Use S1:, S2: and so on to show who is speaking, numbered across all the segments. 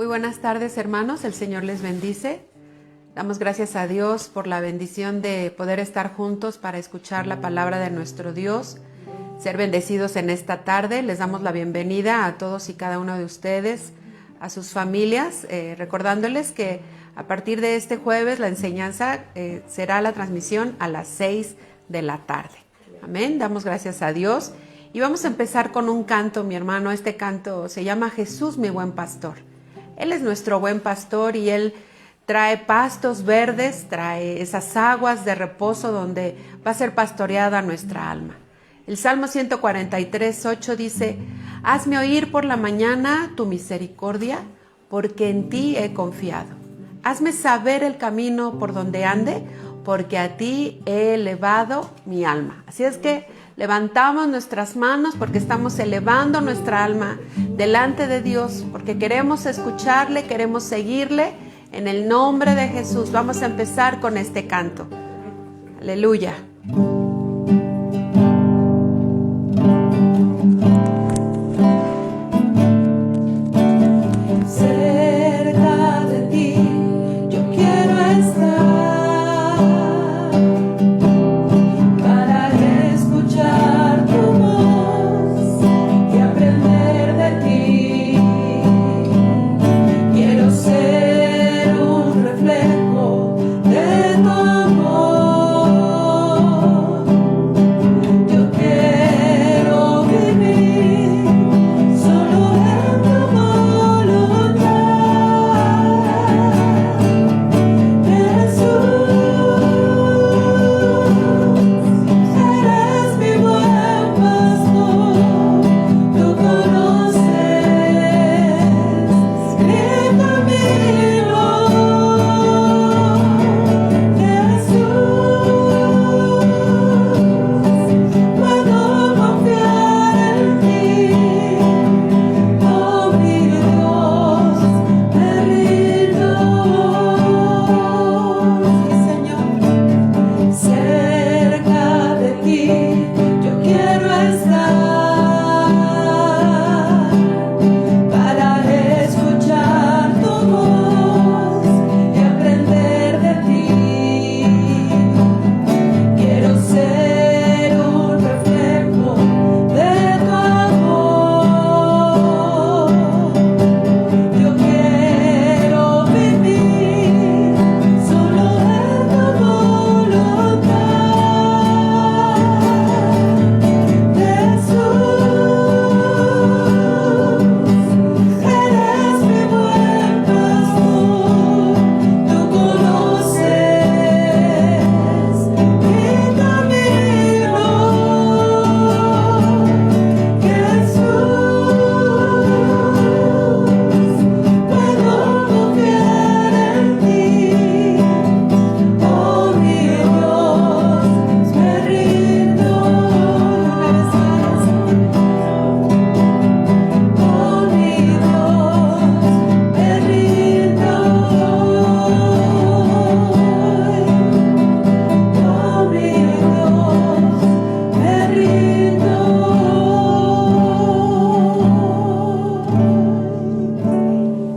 S1: Muy buenas tardes, hermanos. El Señor les bendice. Damos gracias a Dios por la bendición de poder estar juntos para escuchar la palabra de nuestro Dios, ser bendecidos en esta tarde. Les damos la bienvenida a todos y cada uno de ustedes, a sus familias, recordándoles que a partir de este jueves la enseñanza será la transmisión a las 6 de la tarde. Amén. Damos gracias a Dios. Y vamos a empezar con un canto, mi hermano. Este canto se llama Jesús, mi buen pastor. Él es nuestro buen pastor y Él trae pastos verdes, trae esas aguas de reposo donde va a ser pastoreada nuestra alma. El Salmo 143:8 dice: hazme oír por la mañana tu misericordia, porque en ti he confiado. Hazme saber el camino por donde ande, porque a ti he elevado mi alma. Así es que levantamos nuestras manos porque estamos elevando nuestra alma delante de Dios, porque queremos escucharle, queremos seguirle. En el nombre de Jesús vamos a empezar con este canto. Aleluya.
S2: Cerca de ti yo quiero estar.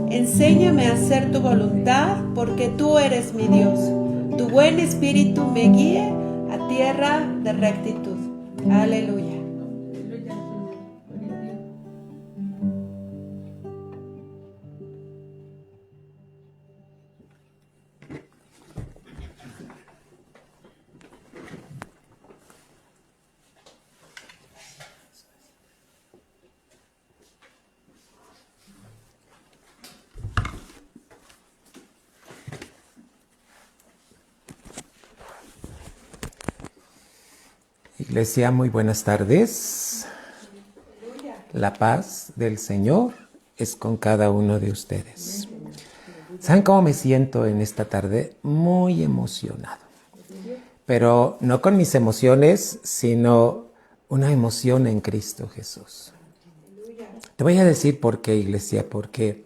S1: Enséñame a hacer tu voluntad, porque tú eres mi Dios. Tu buen espíritu me guíe a tierra de rectitud. Aleluya.
S3: Iglesia, muy buenas tardes. La paz del Señor es con cada uno de ustedes. ¿Saben cómo me siento en esta tarde? Muy emocionado. Pero no con mis emociones, sino una emoción en Cristo Jesús. Te voy a decir por qué, Iglesia, porque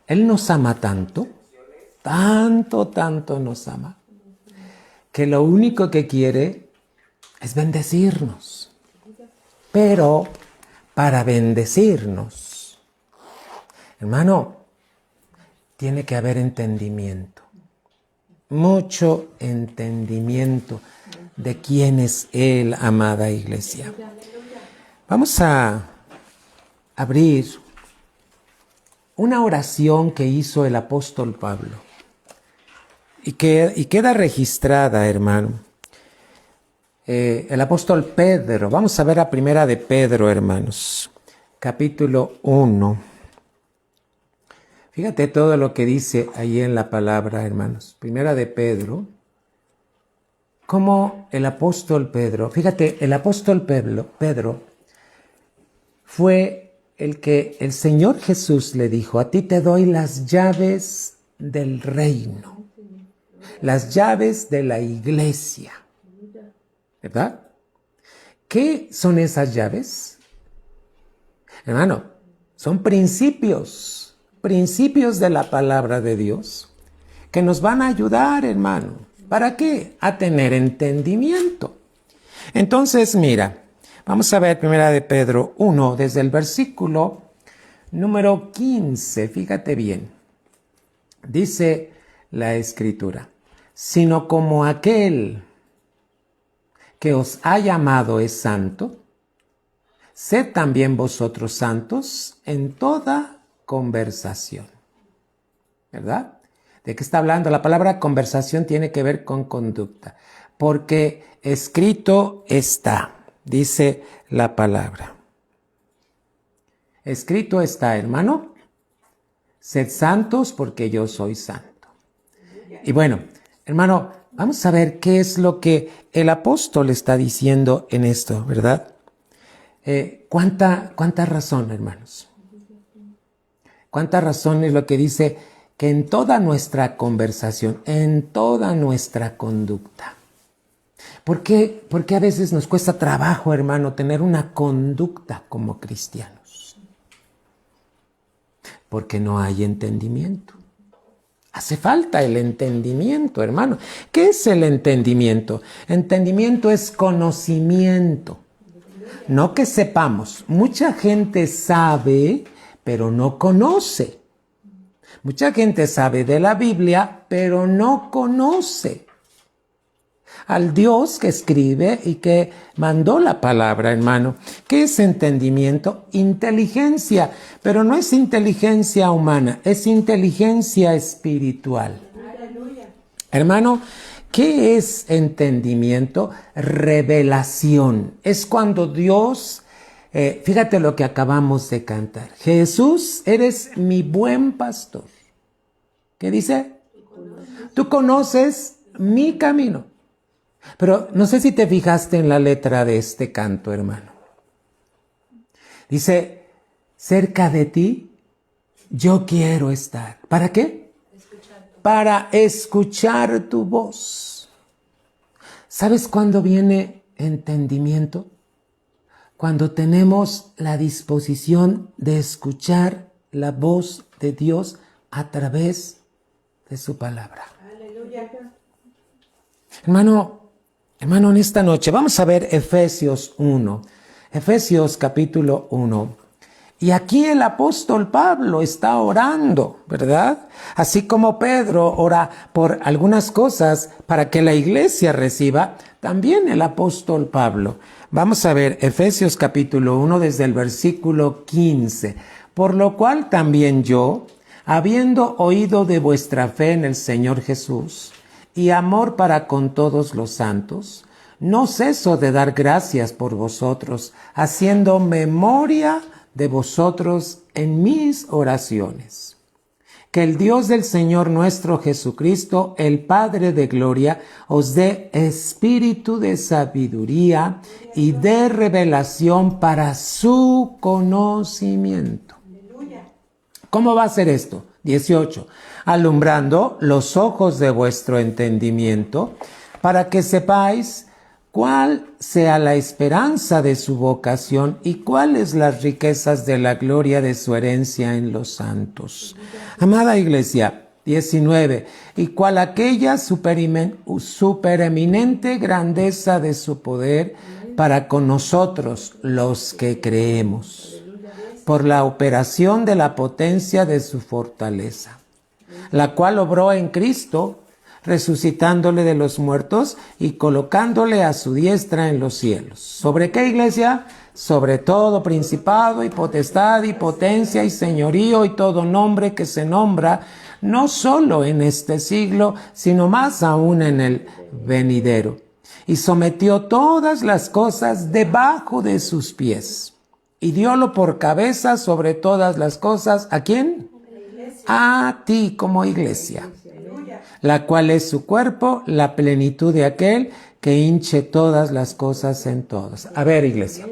S3: Él nos ama tanto, tanto nos ama, que lo único que quiere es bendecirnos. Pero para bendecirnos Hermano, tiene que haber entendimiento, mucho entendimiento de quién es Él, amada iglesia. Vamos a abrir una oración que hizo el apóstol Pablo y queda registrada, hermano. El apóstol Pedro, vamos a ver a primera de Pedro, hermanos, capítulo 1. Fíjate todo lo que dice ahí en la palabra, hermanos. Primera de Pedro, como el apóstol Pedro, fíjate, el apóstol Pedro fue el que el Señor Jesús le dijo: a ti te doy las llaves del reino, las llaves de la iglesia, ¿verdad? ¿Qué son esas llaves? Hermano, son principios de la palabra de Dios que nos van a ayudar, hermano. ¿Para qué? A tener entendimiento. Entonces, mira, vamos a ver primera de Pedro 1, desde el versículo número 15. Fíjate bien. Dice la Escritura: sino como aquel que os ha llamado es santo, sed también vosotros santos en toda conversación. ¿Verdad? ¿De qué está hablando? La palabra conversación tiene que ver con conducta, porque escrito está, dice la palabra. Escrito está, hermano, sed santos porque yo soy santo. Y bueno, hermano, vamos a ver qué es lo que el apóstol está diciendo en esto, ¿verdad? ¿Cuánta razón, hermanos? ¿Cuánta razón es lo que dice? Que en toda nuestra conversación, en toda nuestra conducta. ¿Por qué a veces nos cuesta trabajo, hermano, tener una conducta como cristianos? Porque no hay entendimiento. Hace falta el entendimiento, hermano. ¿Qué es el entendimiento? Entendimiento es conocimiento. No que sepamos. Mucha gente sabe, pero no conoce. Mucha gente sabe de la Biblia, pero no conoce al Dios que escribe y que mandó la palabra, hermano. ¿Qué es entendimiento? Inteligencia, pero no es inteligencia humana, es inteligencia espiritual. Aleluya. Hermano, ¿qué es entendimiento? Revelación. Es cuando Dios... fíjate lo que acabamos de cantar. Jesús, eres mi buen pastor. ¿Qué dice? Tú conoces mi camino. Pero no sé si te fijaste en la letra de este canto, hermano. Dice, cerca de ti yo quiero estar. ¿Para qué? Para escuchar tu voz. ¿Sabes cuándo viene entendimiento? Cuando tenemos la disposición de escuchar la voz de Dios a través de su palabra. Aleluya. Hermano, en esta noche vamos a ver Efesios 1. Efesios capítulo 1. Y aquí el apóstol Pablo está orando, ¿verdad? Así como Pedro ora por algunas cosas para que la iglesia reciba, también el apóstol Pablo. Vamos a ver Efesios capítulo 1 desde el versículo 15. Por lo cual también yo, habiendo oído de vuestra fe en el Señor Jesús y amor para con todos los santos, no ceso de dar gracias por vosotros, haciendo memoria de vosotros en mis oraciones. Que el Dios del Señor nuestro Jesucristo, el Padre de gloria, os dé espíritu de sabiduría y de revelación para su conocimiento. ¿Cómo va a ser esto? 18. Alumbrando los ojos de vuestro entendimiento, para que sepáis cuál sea la esperanza de su vocación y cuáles las riquezas de la gloria de su herencia en los santos. Amada iglesia, 19. Y cuál aquella supereminente grandeza de su poder para con nosotros los que creemos. por la operación de la potencia de su fortaleza, la cual obró en Cristo, resucitándole de los muertos y colocándole a su diestra en los cielos. ¿Sobre qué, iglesia? Sobre todo principado y potestad y potencia y señorío y todo nombre que se nombra, no solo en este siglo, sino más aún en el venidero. Y sometió todas las cosas debajo de sus pies. Y diólo por cabeza sobre todas las cosas. ¿A quién? A ti como iglesia, la cual es su cuerpo, la plenitud de aquel que hinche todas las cosas en todos. A ver, iglesia,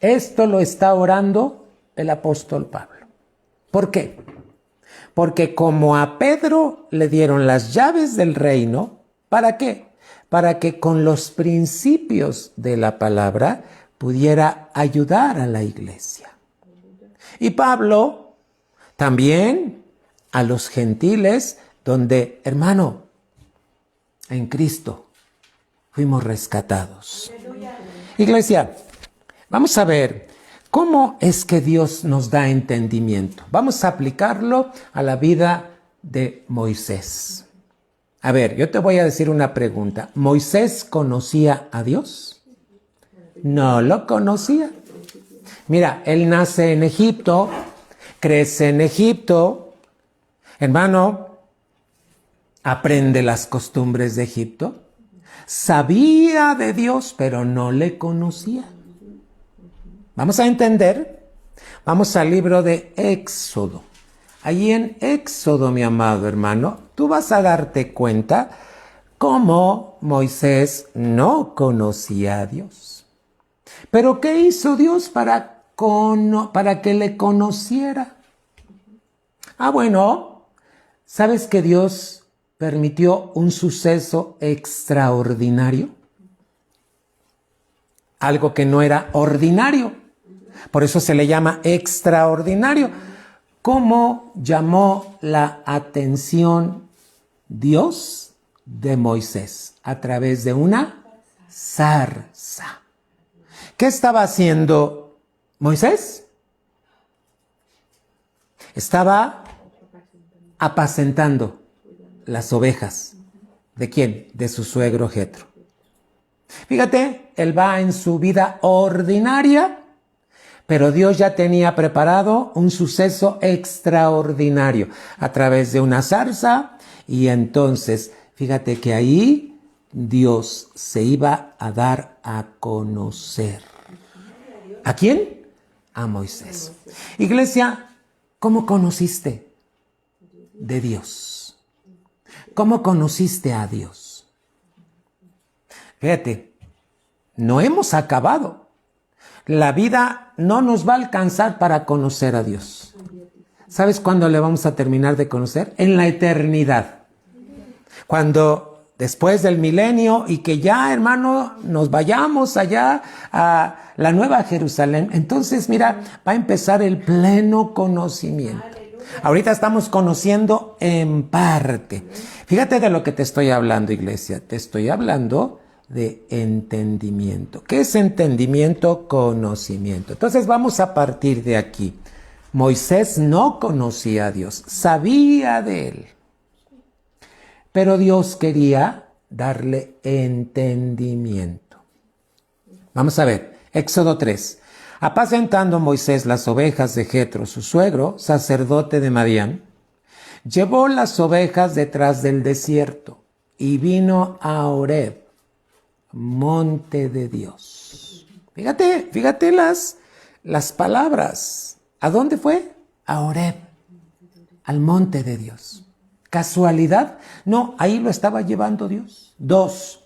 S3: esto lo está orando el apóstol Pablo. ¿Por qué? Porque como a Pedro le dieron las llaves del reino, ¿para qué? Para que con los principios de la palabra pudiera ayudar a la iglesia. Y Pablo también a los gentiles, donde, hermano, en Cristo fuimos rescatados. Iglesia, vamos a ver cómo es que Dios nos da entendimiento. Vamos a aplicarlo a la vida de Moisés. A ver, yo te voy a decir una pregunta. ¿Moisés conocía a Dios? No lo conocía. Mira, él nace en Egipto, crece en Egipto, hermano, aprende las costumbres de Egipto, sabía de Dios, pero no le conocía. Vamos a entender, vamos al libro de Éxodo. Allí en Éxodo, mi amado hermano, tú vas a darte cuenta cómo Moisés no conocía a Dios. Pero ¿qué hizo Dios para que le conociera? Bueno, ¿sabes que Dios permitió un suceso extraordinario? Algo que no era ordinario. Por eso se le llama extraordinario. ¿Cómo llamó la atención Dios de Moisés? A través de una zarza. ¿Qué estaba haciendo Moisés? Estaba apacentando las ovejas. ¿De quién? De su suegro Jetro. Fíjate, él va en su vida ordinaria, pero Dios ya tenía preparado un suceso extraordinario a través de una zarza, y entonces, fíjate que ahí Dios se iba a dar a conocer. ¿A quién? A Moisés. Iglesia, ¿cómo conociste de Dios? ¿Cómo conociste a Dios? Fíjate, no hemos acabado. La vida no nos va a alcanzar para conocer a Dios. ¿Sabes cuándo le vamos a terminar de conocer? En la eternidad. Cuando después del milenio y que ya, hermano, nos vayamos allá a la Nueva Jerusalén, entonces, mira, va a empezar el pleno conocimiento. Ahorita estamos conociendo en parte. Fíjate de lo que te estoy hablando, iglesia. Te estoy hablando de entendimiento. ¿Qué es entendimiento? Conocimiento. Entonces vamos a partir de aquí. Moisés no conocía a Dios, sabía de él. Pero Dios quería darle entendimiento. Vamos a ver, Éxodo 3. Apacentando Moisés las ovejas de Jetro, su suegro, sacerdote de Madián, llevó las ovejas detrás del desierto y vino a Horeb, monte de Dios. Fíjate las palabras. ¿A dónde fue? A Horeb, al monte de Dios. ¿Casualidad? No, ahí lo estaba llevando Dios. 2.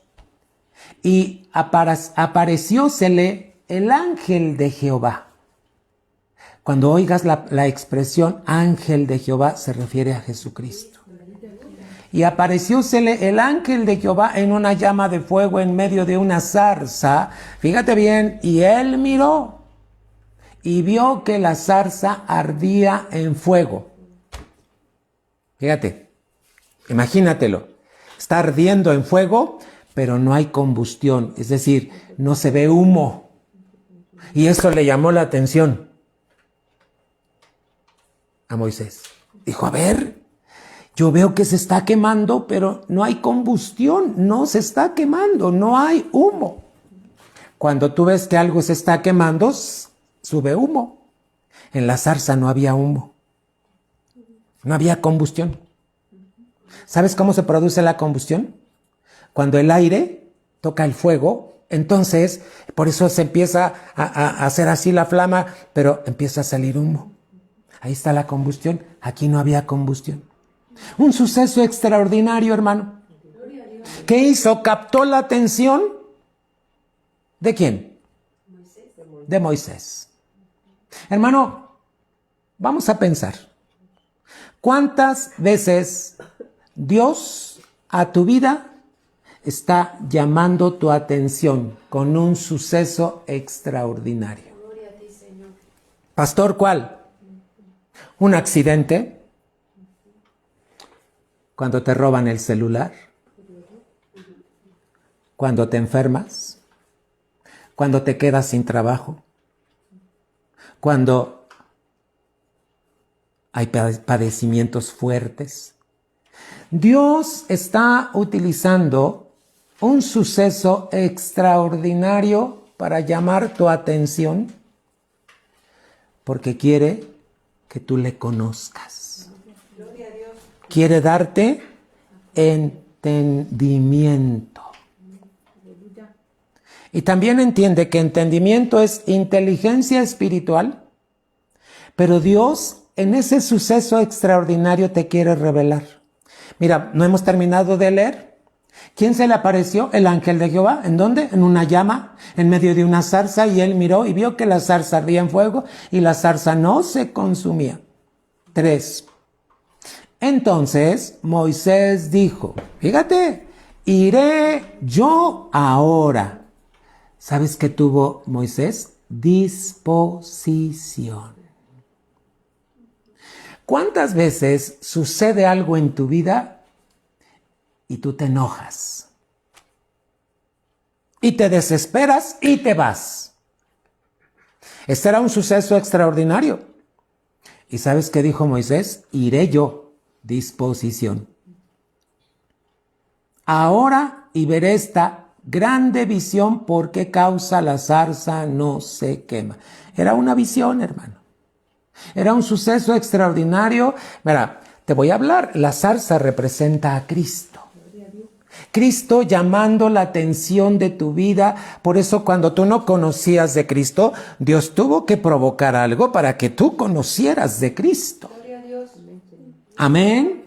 S3: Y apareciósele el ángel de Jehová. Cuando oigas la expresión ángel de Jehová, se refiere a Jesucristo. Y apareciósele el ángel de Jehová en una llama de fuego en medio de una zarza. Fíjate bien, y él miró y vio que la zarza ardía en fuego. Fíjate, imagínatelo. Está ardiendo en fuego, pero no hay combustión, es decir, no se ve humo. Y eso le llamó la atención. a Moisés. Dijo, a ver, yo veo que se está quemando, pero no hay combustión, no se está quemando, no hay humo. Cuando tú ves que algo se está quemando, sube humo. En la zarza no había humo, no había combustión. ¿Sabes cómo se produce la combustión? Cuando el aire toca el fuego, entonces, por eso se empieza a hacer así la flama, pero empieza a salir humo. Ahí está la combustión. Aquí no había combustión. Un suceso extraordinario, hermano. ¿Qué hizo? Captó la atención ¿de quién? De Moisés. Hermano, vamos a pensar. ¿Cuántas veces Dios a tu vida está llamando tu atención con un suceso extraordinario? Pastor, ¿cuál? ¿Un accidente? ¿Cuando te roban el celular? ¿Cuando te enfermas? ¿Cuando te quedas sin trabajo? ¿Cuando hay padecimientos fuertes? Dios está utilizando un suceso extraordinario para llamar tu atención porque quiere que tú le conozcas. Quiere darte entendimiento. Y también entiende que entendimiento es inteligencia espiritual, pero Dios en ese suceso extraordinario te quiere revelar. Mira, no hemos terminado de leer. ¿Quién se le apareció? El ángel de Jehová. ¿En dónde? En una llama, en medio de una zarza, y él miró y vio que la zarza ardía en fuego y la zarza no se consumía. 3. Entonces Moisés dijo, fíjate, iré yo ahora. ¿Sabes qué tuvo Moisés? Disposición. ¿Cuántas veces sucede algo en tu vida y tú te enojas? Y te desesperas y te vas. Este era un suceso extraordinario. ¿Y sabes qué dijo Moisés? Iré yo, disposición. Ahora y veré esta grande visión, ¿por qué causa la zarza no se quema? Era una visión, hermano. Era un suceso extraordinario. Mira, te voy a hablar. La zarza representa a Cristo. Cristo llamando la atención de tu vida. Por eso cuando tú no conocías de Cristo, Dios tuvo que provocar algo para que tú conocieras de Cristo. Amén.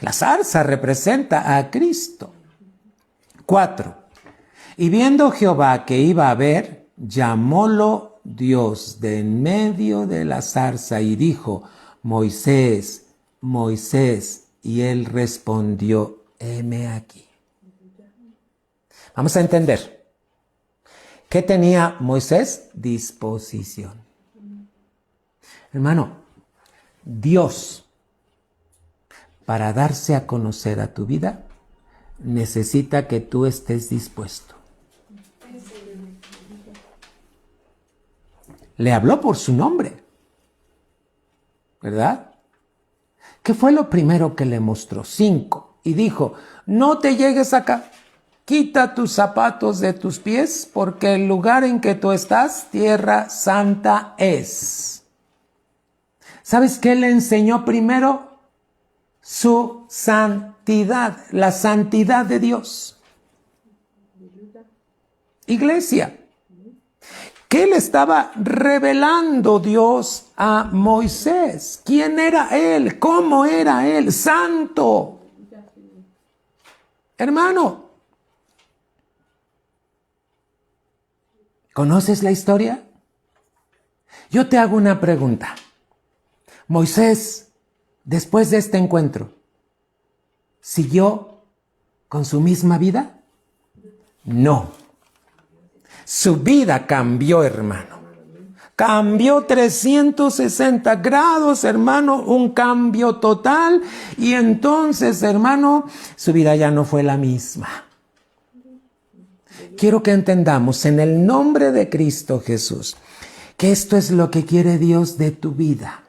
S3: La zarza representa a Cristo. 4. Y viendo Jehová que iba a ver, llamólo Dios de en medio de la zarza y dijo, Moisés, Moisés, y él respondió, heme aquí. Vamos a entender. ¿Qué tenía Moisés? Disposición. Hermano, Dios, para darse a conocer a tu vida, necesita que tú estés dispuesto. Le habló por su nombre, ¿verdad? ¿Qué fue lo primero que le mostró? 5. Y dijo, no te llegues acá, quita tus zapatos de tus pies, porque el lugar en que tú estás, tierra santa es. ¿Sabes qué le enseñó primero? Su santidad, la santidad de Dios. Iglesia, ¿qué le estaba revelando Dios a Moisés? ¿Quién era él? ¿Cómo era él? Santo. Hermano, ¿conoces la historia? Yo te hago una pregunta. Moisés, después de este encuentro, ¿siguió con su misma vida? No. Su vida cambió, hermano. Cambió 360 grados, hermano, un cambio total. Y entonces, hermano, su vida ya no fue la misma. Quiero que entendamos en el nombre de Cristo Jesús que esto es lo que quiere Dios de tu vida.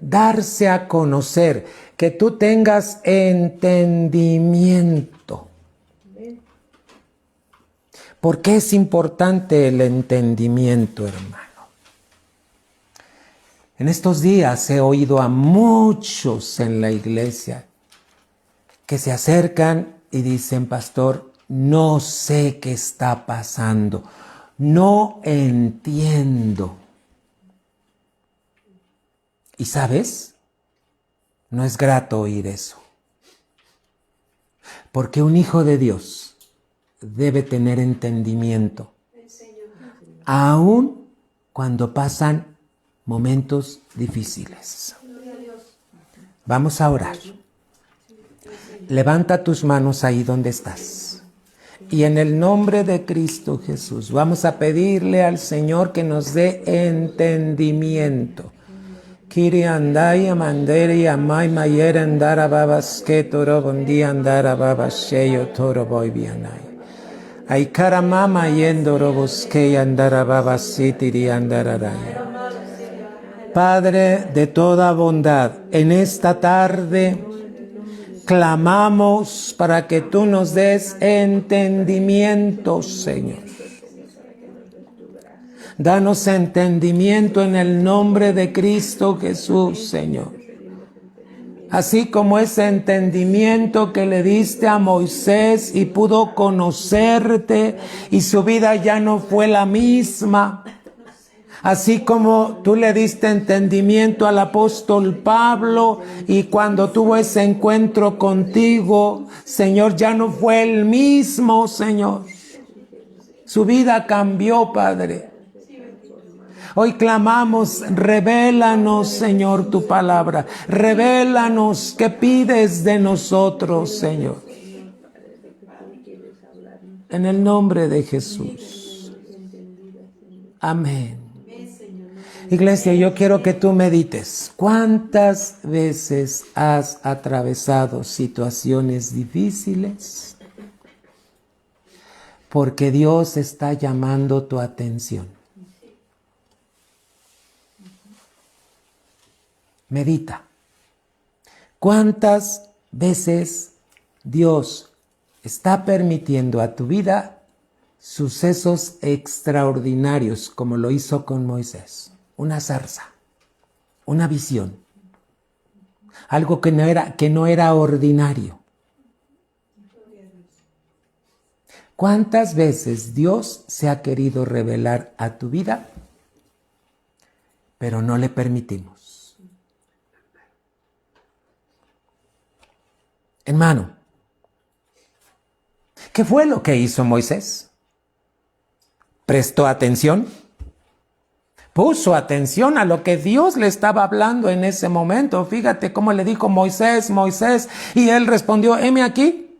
S3: darse a conocer, que tú tengas entendimiento. ¿Por qué es importante el entendimiento, hermano? En estos días he oído a muchos en la iglesia que se acercan y dicen, pastor, no sé qué está pasando, no entiendo. ¿Y sabes? No es grato oír eso. Porque un hijo de Dios debe tener entendimiento, aun cuando pasan momentos difíciles. Vamos a orar. Levanta tus manos ahí donde estás. Y en el nombre de Cristo Jesús vamos a pedirle al Señor que nos dé entendimiento. Kiri andai amanderi amai mayer andara babas que toro bondi andara babas sheyo toro boy bianai. Aikara mama yendoro bosque andara babas sitiri andara raya. Padre de toda bondad, en esta tarde clamamos para que tú nos des entendimiento, Señor. Danos entendimiento en el nombre de Cristo Jesús, Señor. Así como ese entendimiento que le diste a Moisés y pudo conocerte y su vida ya no fue la misma. Así como tú le diste entendimiento al apóstol Pablo y cuando tuvo ese encuentro contigo, Señor, ya no fue el mismo, Señor. Su vida cambió, Padre. Hoy clamamos, revélanos, Señor, tu palabra. Revélanos qué pides de nosotros, Señor. En el nombre de Jesús. Amén. Iglesia, yo quiero que tú medites. ¿Cuántas veces has atravesado situaciones difíciles? Porque Dios está llamando tu atención. Medita. ¿Cuántas veces Dios está permitiendo a tu vida sucesos extraordinarios como lo hizo con Moisés? Una zarza, una visión, algo que no era ordinario. ¿Cuántas veces Dios se ha querido revelar a tu vida, pero no le permitimos? Hermano, ¿qué fue lo que hizo Moisés? ¿Prestó atención? Puso atención a lo que Dios le estaba hablando en ese momento. Fíjate cómo le dijo Moisés, Moisés, y él respondió, heme aquí.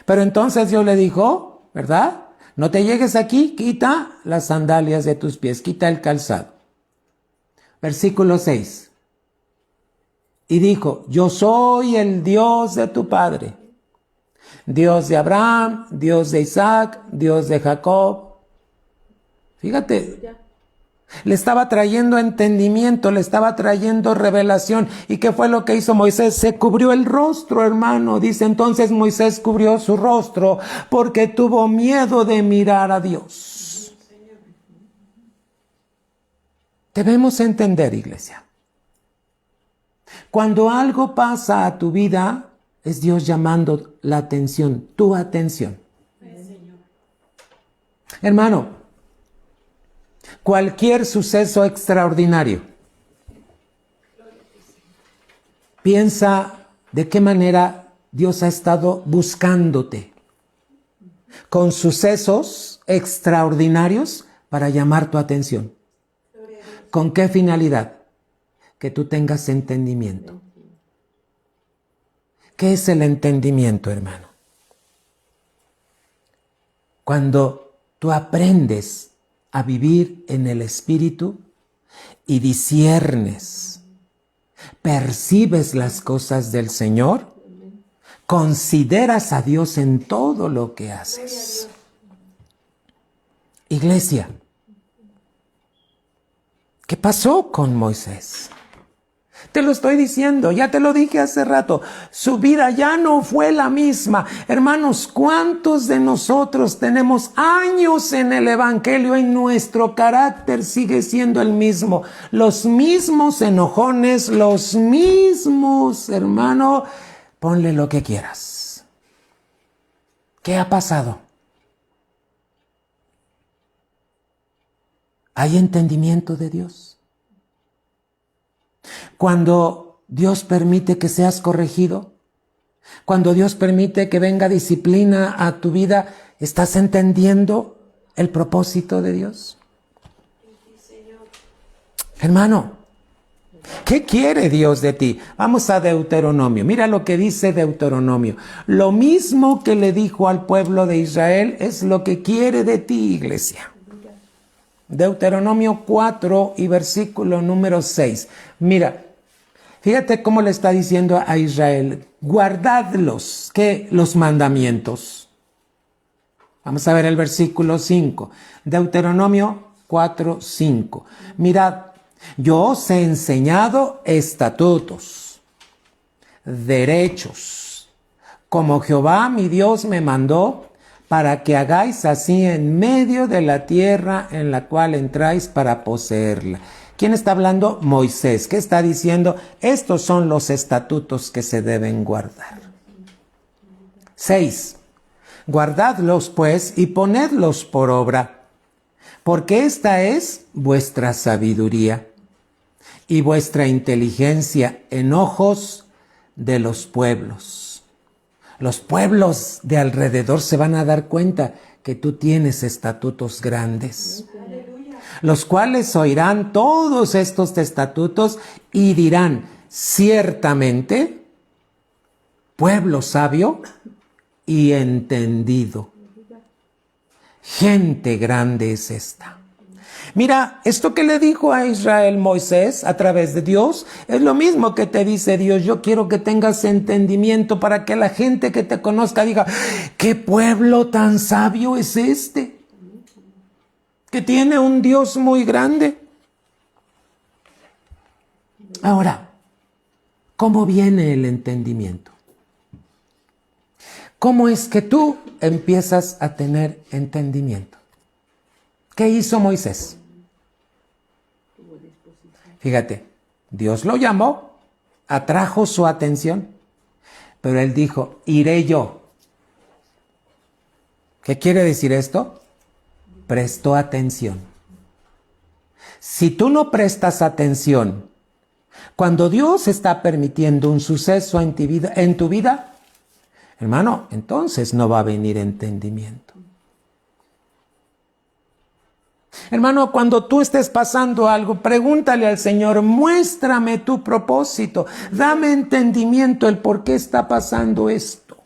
S3: Pero entonces Dios le dijo, ¿verdad? No te llegues aquí, quita las sandalias de tus pies, quita el calzado. Versículo 6. Y dijo, yo soy el Dios de tu padre, Dios de Abraham, Dios de Isaac, Dios de Jacob. Fíjate. Le estaba trayendo entendimiento, le estaba trayendo revelación. ¿Y qué fue lo que hizo Moisés? Se cubrió el rostro, hermano. Dice, entonces Moisés cubrió su rostro porque tuvo miedo de mirar a Dios. Debemos entender, iglesia. Cuando algo pasa a tu vida, es Dios llamando la atención, tu atención. Hermano, cualquier suceso extraordinario. Piensa de qué manera Dios ha estado buscándote con sucesos extraordinarios para llamar tu atención. ¿Con qué finalidad? Que tú tengas entendimiento. ¿Qué es el entendimiento, hermano? Cuando tú aprendes a vivir en el Espíritu y disiernes, percibes las cosas del Señor, consideras a Dios en todo lo que haces. Iglesia, ¿qué pasó con Moisés? Te lo estoy diciendo, ya te lo dije hace rato, su vida ya no fue la misma. Hermanos, ¿cuántos de nosotros tenemos años en el Evangelio y nuestro carácter sigue siendo el mismo? Los mismos enojones, los mismos, hermano, ponle lo que quieras. ¿Qué ha pasado? ¿Hay entendimiento de Dios? Cuando Dios permite que seas corregido, cuando Dios permite que venga disciplina a tu vida, ¿estás entendiendo el propósito de Dios? Hermano, ¿qué quiere Dios de ti? Vamos a Deuteronomio. Mira lo que dice Deuteronomio. Lo mismo que le dijo al pueblo de Israel es lo que quiere de ti, iglesia. Deuteronomio 4 y versículo número 6. Mira, fíjate cómo le está diciendo a Israel, guardadlos, ¿qué? Los mandamientos. Vamos a ver el versículo 5. Deuteronomio 4, 5. Mirad, yo os he enseñado estatutos, derechos, como Jehová mi Dios me mandó, para que hagáis así en medio de la tierra en la cual entráis para poseerla. ¿Quién está hablando? Moisés. ¿Qué está diciendo? Estos son los estatutos que se deben guardar. 6. Guardadlos pues y ponedlos por obra, porque esta es vuestra sabiduría y vuestra inteligencia en ojos de los pueblos. Los pueblos de alrededor se van a dar cuenta que tú tienes estatutos grandes, los cuales oirán todos estos estatutos y dirán, ciertamente, pueblo sabio y entendido. Gente grande es esta. Mira, esto que le dijo a Israel Moisés a través de Dios es lo mismo que te dice Dios. Yo quiero que tengas entendimiento para que la gente que te conozca diga, ¿qué pueblo tan sabio es este? Que tiene un Dios muy grande. Ahora, ¿cómo viene el entendimiento? ¿Cómo es que tú empiezas a tener entendimiento? ¿Qué hizo Moisés? Fíjate, Dios lo llamó, atrajo su atención, pero él dijo, iré yo. ¿Qué quiere decir esto? Prestó atención. Si tú no prestas atención, cuando Dios está permitiendo un suceso en tu vida, hermano, entonces no va a venir entendimiento. Hermano, cuando tú estés pasando algo, pregúntale al Señor, muéstrame tu propósito, dame entendimiento el por qué está pasando esto.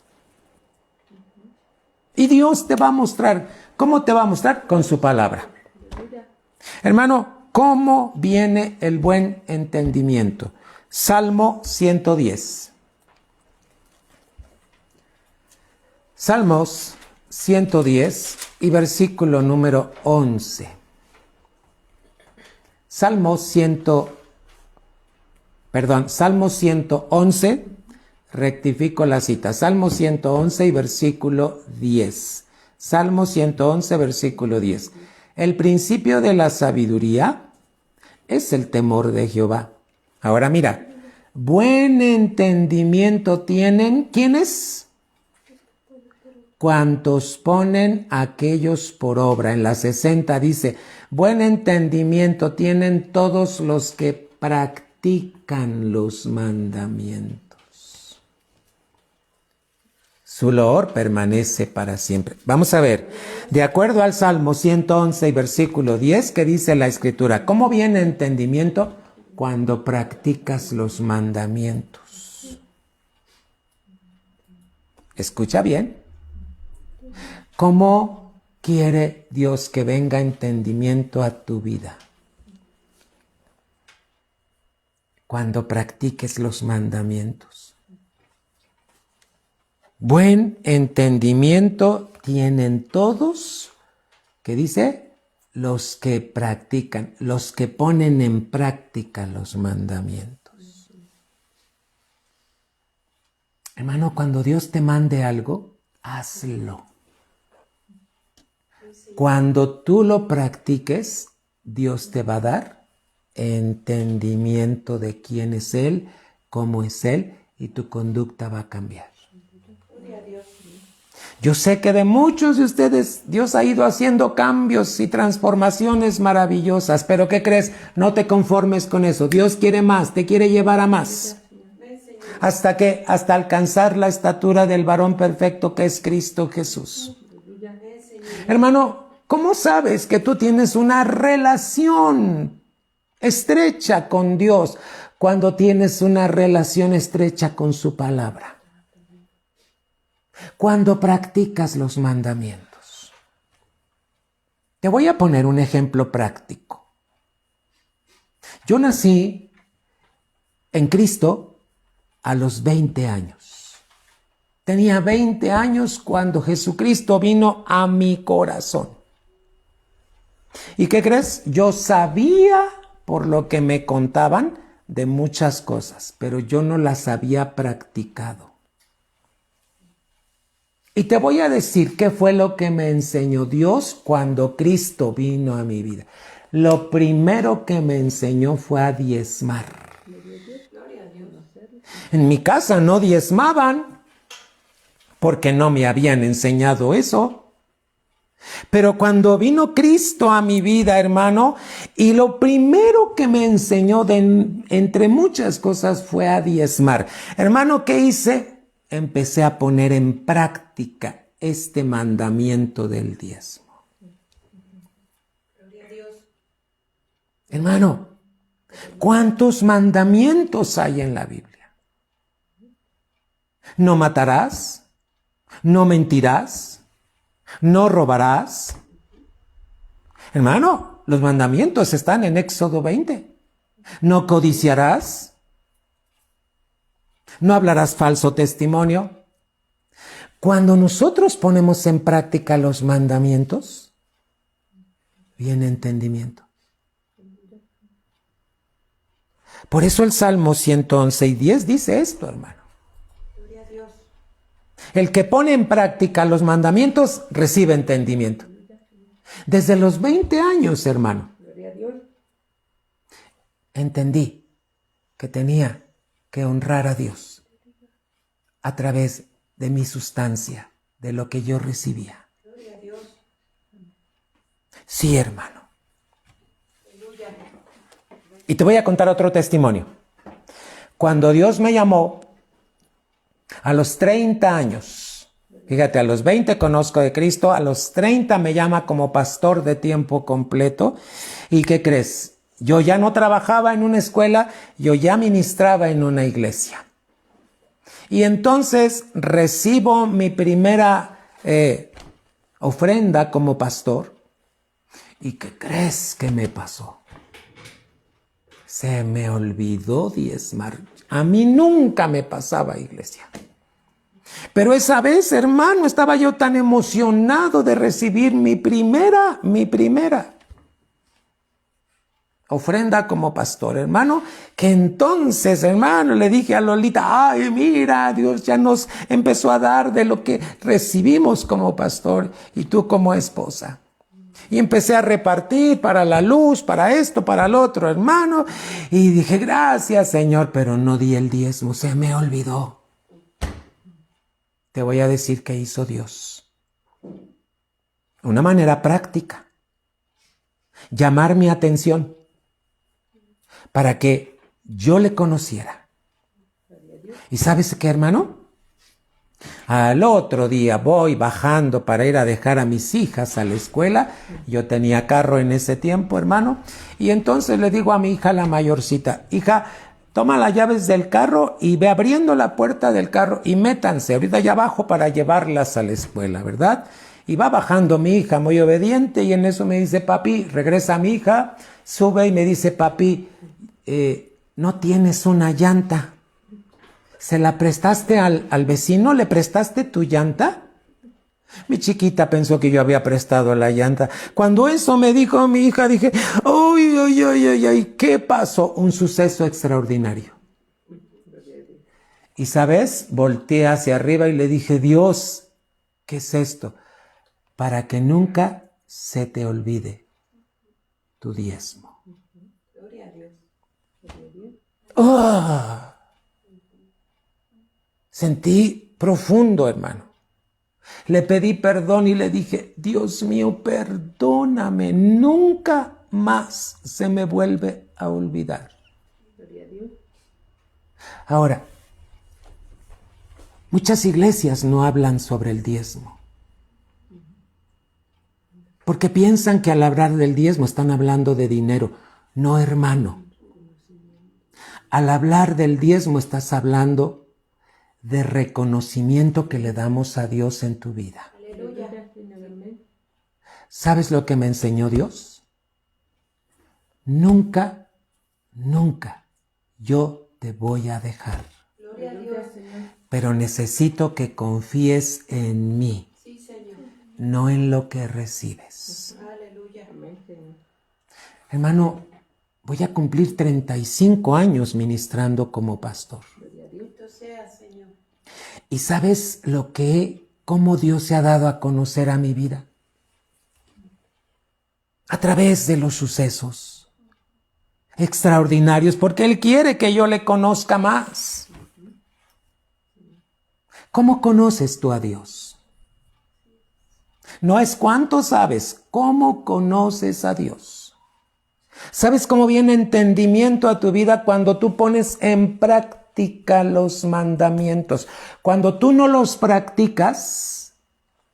S3: Y Dios te va a mostrar. ¿Cómo te va a mostrar? Con su palabra. Hermano, ¿cómo viene el buen entendimiento? Salmo 110. Salmos 110 y versículo número 11. Salmo 111, rectifico la cita. Salmo 111 y versículo 10. Salmo 111, versículo 10. El principio de la sabiduría es el temor de Jehová. Ahora mira, buen entendimiento tienen, ¿quiénes? Cuantos ponen aquellos por obra. En la 60 dice, buen entendimiento tienen todos los que practican los mandamientos. Su loor permanece para siempre. Vamos a ver, de acuerdo al Salmo 111 y versículo 10, que dice la Escritura, ¿cómo viene entendimiento? Cuando practicas los mandamientos. Escucha bien. ¿Cómo quiere Dios que venga entendimiento a tu vida? Cuando practiques los mandamientos. Buen entendimiento tienen todos, ¿qué dice? Los que practican, los que ponen en práctica los mandamientos. Hermano, cuando Dios te mande algo, hazlo. Cuando tú lo practiques, Dios te va a dar entendimiento de quién es Él, cómo es Él, y tu conducta va a cambiar. Yo sé que de muchos de ustedes Dios ha ido haciendo cambios y transformaciones maravillosas, pero ¿qué crees? No te conformes con eso. Dios quiere más, te quiere llevar a más. Hasta alcanzar la estatura del varón perfecto que es Cristo Jesús. Hermano, ¿cómo sabes que tú tienes una relación estrecha con Dios cuando tienes una relación estrecha con su palabra? Cuando practicas los mandamientos. Te voy a poner un ejemplo práctico. Yo nací en Cristo a los 20 años. Tenía 20 años cuando Jesucristo vino a mi corazón. ¿Y qué crees? Yo sabía, por lo que me contaban, de muchas cosas, pero yo no las había practicado. Y te voy a decir qué fue lo que me enseñó Dios cuando Cristo vino a mi vida. Lo primero que me enseñó fue a diezmar. En mi casa no diezmaban porque no me habían enseñado eso. Pero cuando vino Cristo a mi vida, hermano, y lo primero que me enseñó entre muchas cosas fue a diezmar. Hermano, ¿qué hice? Empecé a poner en práctica este mandamiento del diezmo. Hermano, ¿cuántos mandamientos hay en la Biblia? No matarás, no mentirás, no robarás. Hermano, los mandamientos están en Éxodo 20. No codiciarás. No hablarás falso testimonio. Cuando nosotros ponemos en práctica los mandamientos, viene entendimiento. Por eso el Salmo 111:10 dice esto, hermano. El que pone en práctica los mandamientos recibe entendimiento. Desde los 20 años, hermano, entendí que tenía que honrar a Dios a través de mi sustancia, de lo que yo recibía. Sí, hermano. Y te voy a contar otro testimonio. Cuando Dios me llamó a los 30 años, fíjate, a los 20 conozco de Cristo, a los 30 me llama como pastor de tiempo completo. ¿Y qué crees? Yo ya no trabajaba en una escuela, yo ya ministraba en una iglesia. Y entonces recibo mi primera ofrenda como pastor. ¿Y qué crees que me pasó? Se me olvidó diezmar. A mí nunca me pasaba, iglesia. Pero esa vez, hermano, estaba yo tan emocionado de recibir mi primera ofrenda como pastor, hermano, que entonces, hermano, le dije a Lolita, ay, mira, Dios ya nos empezó a dar de lo que recibimos como pastor y tú como esposa. Y empecé a repartir para la luz, para esto, para el otro, hermano, y dije, gracias, Señor, pero no di el diezmo, se me olvidó. Te voy a decir qué hizo Dios. Una manera práctica. Llamar mi atención para que yo le conociera. ¿Y sabes qué, hermano? Al otro día voy bajando para ir a dejar a mis hijas a la escuela. Yo tenía carro en ese tiempo, hermano. Y entonces le digo a mi hija, la mayorcita, hija, toma las llaves del carro y ve abriendo la puerta del carro y métanse. Ahorita ya bajo para llevarlas a la escuela, ¿verdad? Y va bajando mi hija muy obediente y en eso me dice, papi, regresa mi hija, sube y me dice, papi, no tienes una llanta. ¿Se la prestaste al vecino? ¿Le prestaste tu llanta? Mi chiquita pensó que yo había prestado la llanta. Cuando eso me dijo mi hija, dije, ¡ay, ay, ay, ay, ay! ¿Qué pasó? Un suceso extraordinario. Y sabes, volteé hacia arriba y le dije, Dios, ¿qué es esto? Para que nunca se te olvide tu diezmo.
S2: Gloria a Dios. Gloria a Dios.
S3: ¡Oh! Sentí profundo, hermano. Le pedí perdón y le dije, Dios mío, perdóname, nunca más se me vuelve a olvidar.
S2: Gloria a Dios.
S3: Ahora, muchas iglesias no hablan sobre el diezmo, porque piensan que al hablar del diezmo están hablando de dinero. No, hermano. Al hablar del diezmo estás hablando de reconocimiento que le damos a Dios en tu vida.
S2: Aleluya.
S3: ¿Sabes lo que me enseñó Dios? Nunca, nunca yo te voy a dejar.
S2: Gloria a Dios.
S3: Pero necesito que confíes en mí,
S2: Sí, Señor.
S3: no en lo que recibes.
S2: Aleluya.
S3: Hermano, voy a cumplir 35 años ministrando como pastor.
S2: Bendito sea, Señor.
S3: ¿Y sabes cómo Dios se ha dado a conocer a mi vida? A través de los sucesos extraordinarios, porque Él quiere que yo le conozca más. ¿Cómo conoces tú a Dios? No es cuánto sabes, ¿cómo conoces a Dios? ¿Sabes cómo viene entendimiento a tu vida cuando tú pones en práctica los mandamientos? Cuando tú no los practicas,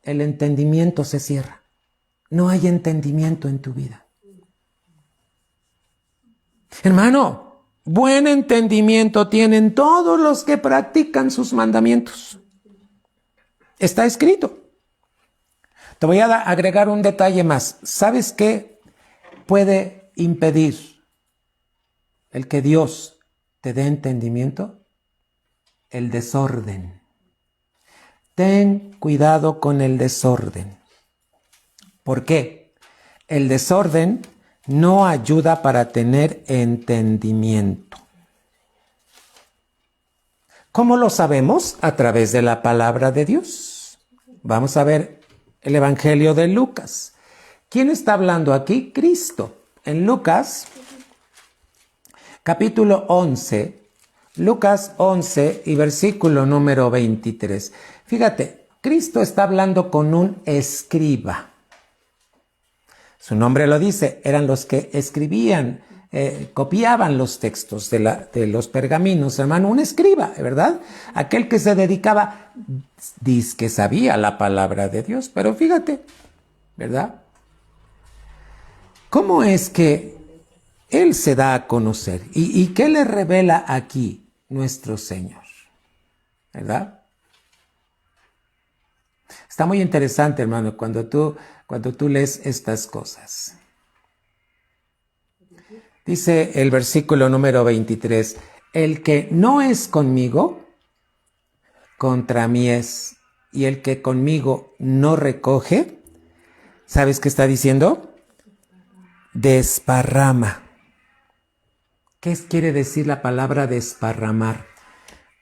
S3: el entendimiento se cierra. No hay entendimiento en tu vida. Hermano, buen entendimiento tienen todos los que practican sus mandamientos. Está escrito. Te voy a agregar un detalle más. ¿Sabes qué puede impedir el que Dios te dé entendimiento? El desorden. Ten cuidado con el desorden. ¿Por qué? El desorden no ayuda para tener entendimiento. ¿Cómo lo sabemos? A través de la palabra de Dios. Vamos a ver el Evangelio de Lucas. ¿Quién está hablando aquí? Cristo. En Lucas, capítulo 11, Lucas 11 y versículo número 23. Fíjate, Cristo está hablando con un escriba. Su nombre lo dice, eran los que escribían, copiaban los textos de los pergaminos, hermano, un escriba, ¿verdad? Aquel que se dedicaba, dice que sabía la palabra de Dios, pero fíjate, ¿verdad? ¿Cómo es que Él se da a conocer? ¿Y qué le revela aquí nuestro Señor? ¿Verdad? Está muy interesante, hermano, cuando tú lees estas cosas. Dice el versículo número 23, el que no es conmigo, contra mí es, y el que conmigo no recoge, ¿sabes qué está diciendo? Desparrama. ¿Qué quiere decir la palabra desparramar?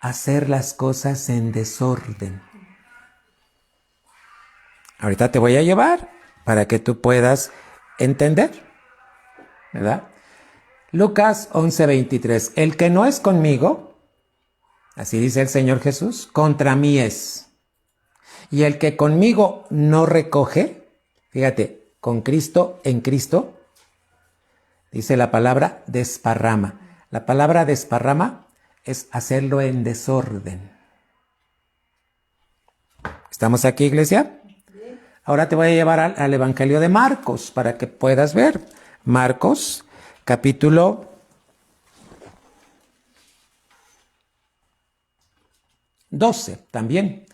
S3: Hacer las cosas en desorden. Ahorita te voy a llevar para que tú puedas entender, ¿verdad? Lucas 11:23. El que no es conmigo, así dice el Señor Jesús, contra mí es. Y el que conmigo no recoge, fíjate, con Cristo, en Cristo, dice la palabra desparrama. La palabra desparrama es hacerlo en desorden. ¿Estamos aquí, iglesia? Ahora te voy a llevar al Evangelio de Marcos para que puedas ver. Marcos, capítulo 12, también.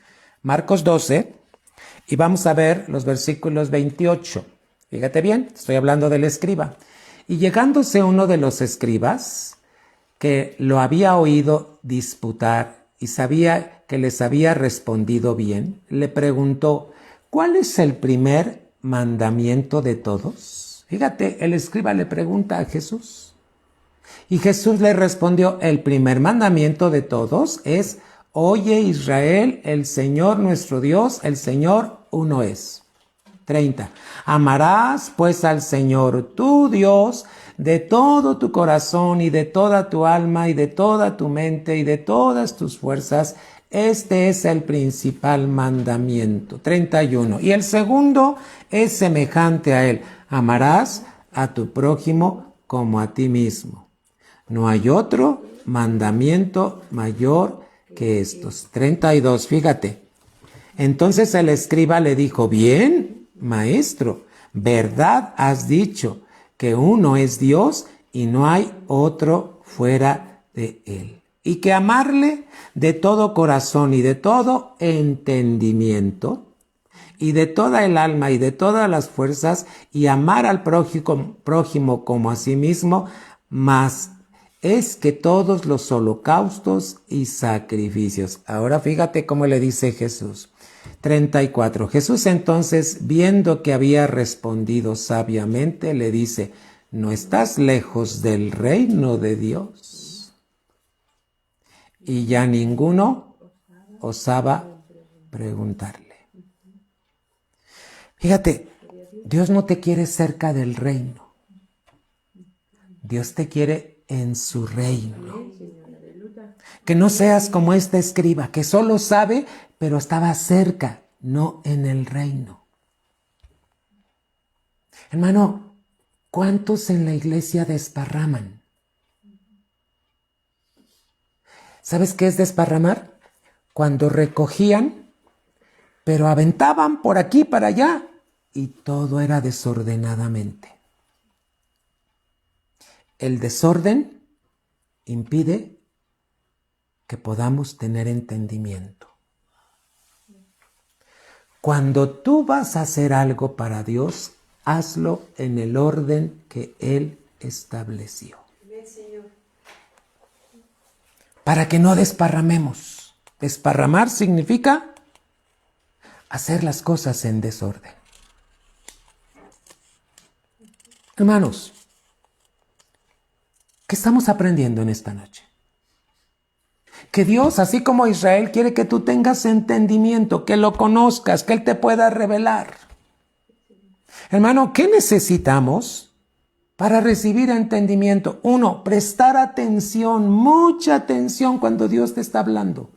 S3: Marcos 12, y vamos a ver los versículos 28. Fíjate bien, estoy hablando del escriba. Y llegándose uno de los escribas, que lo había oído disputar y sabía que les había respondido bien, le preguntó, ¿cuál es el primer mandamiento de todos? Fíjate, el escriba le pregunta a Jesús. Y Jesús le respondió, el primer mandamiento de todos es Oye Israel, el Señor nuestro Dios, el Señor uno es. 30. Amarás pues al Señor tu Dios de todo tu corazón y de toda tu alma y de toda tu mente y de todas tus fuerzas. Este es el principal mandamiento. 31. Y el segundo es semejante a él. Amarás a tu prójimo como a ti mismo. No hay otro mandamiento mayor que estos. 32. Fíjate. Entonces el escriba le dijo, bien, maestro, verdad has dicho, que uno es Dios y no hay otro fuera de él. Y que amarle de todo corazón y de todo entendimiento y de toda el alma y de todas las fuerzas y amar al prójimo como a sí mismo, más es que todos los holocaustos y sacrificios. Ahora fíjate cómo le dice Jesús. 34. Jesús entonces, viendo que había respondido sabiamente, le dice, ¿no estás lejos del reino de Dios? Y ya ninguno osaba preguntarle. Fíjate, Dios no te quiere cerca del reino. Dios te quiere en su reino. Que no seas como este escriba, que solo sabe, pero estaba cerca, no en el reino. Hermano, ¿cuántos en la iglesia desparraman? ¿Sabes qué es desparramar? Cuando recogían, pero aventaban por aquí para allá y todo era desordenadamente. El desorden impide que podamos tener entendimiento. Cuando tú vas a hacer algo para Dios, hazlo en el orden que Él estableció. Para que no desparramemos. Desparramar significa hacer las cosas en desorden. Hermanos, ¿qué estamos aprendiendo en esta noche? Que Dios, así como Israel, quiere que tú tengas entendimiento, que lo conozcas, que Él te pueda revelar. Hermano, ¿qué necesitamos para recibir entendimiento? 1, prestar atención, mucha atención cuando Dios te está hablando.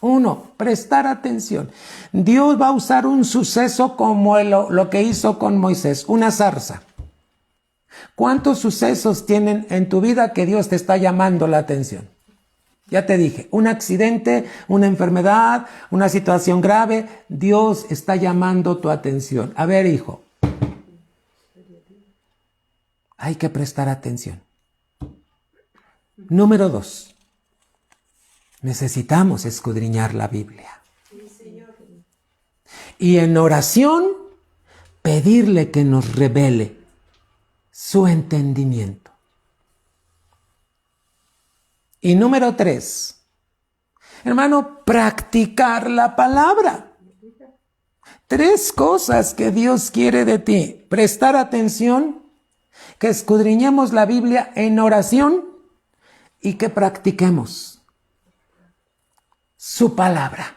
S3: 1, prestar atención. Dios va a usar un suceso como lo que hizo con Moisés, una zarza. ¿Cuántos sucesos tienen en tu vida que Dios te está llamando la atención? Ya te dije, un accidente, una enfermedad, una situación grave, Dios está llamando tu atención. A ver, hijo, hay que prestar atención. Número 2, necesitamos escudriñar la Biblia. Y en oración, pedirle que nos revele su entendimiento. Y número 3, hermano, practicar la palabra. 3 cosas que Dios quiere de ti. Prestar atención, que escudriñemos la Biblia en oración y que practiquemos su palabra.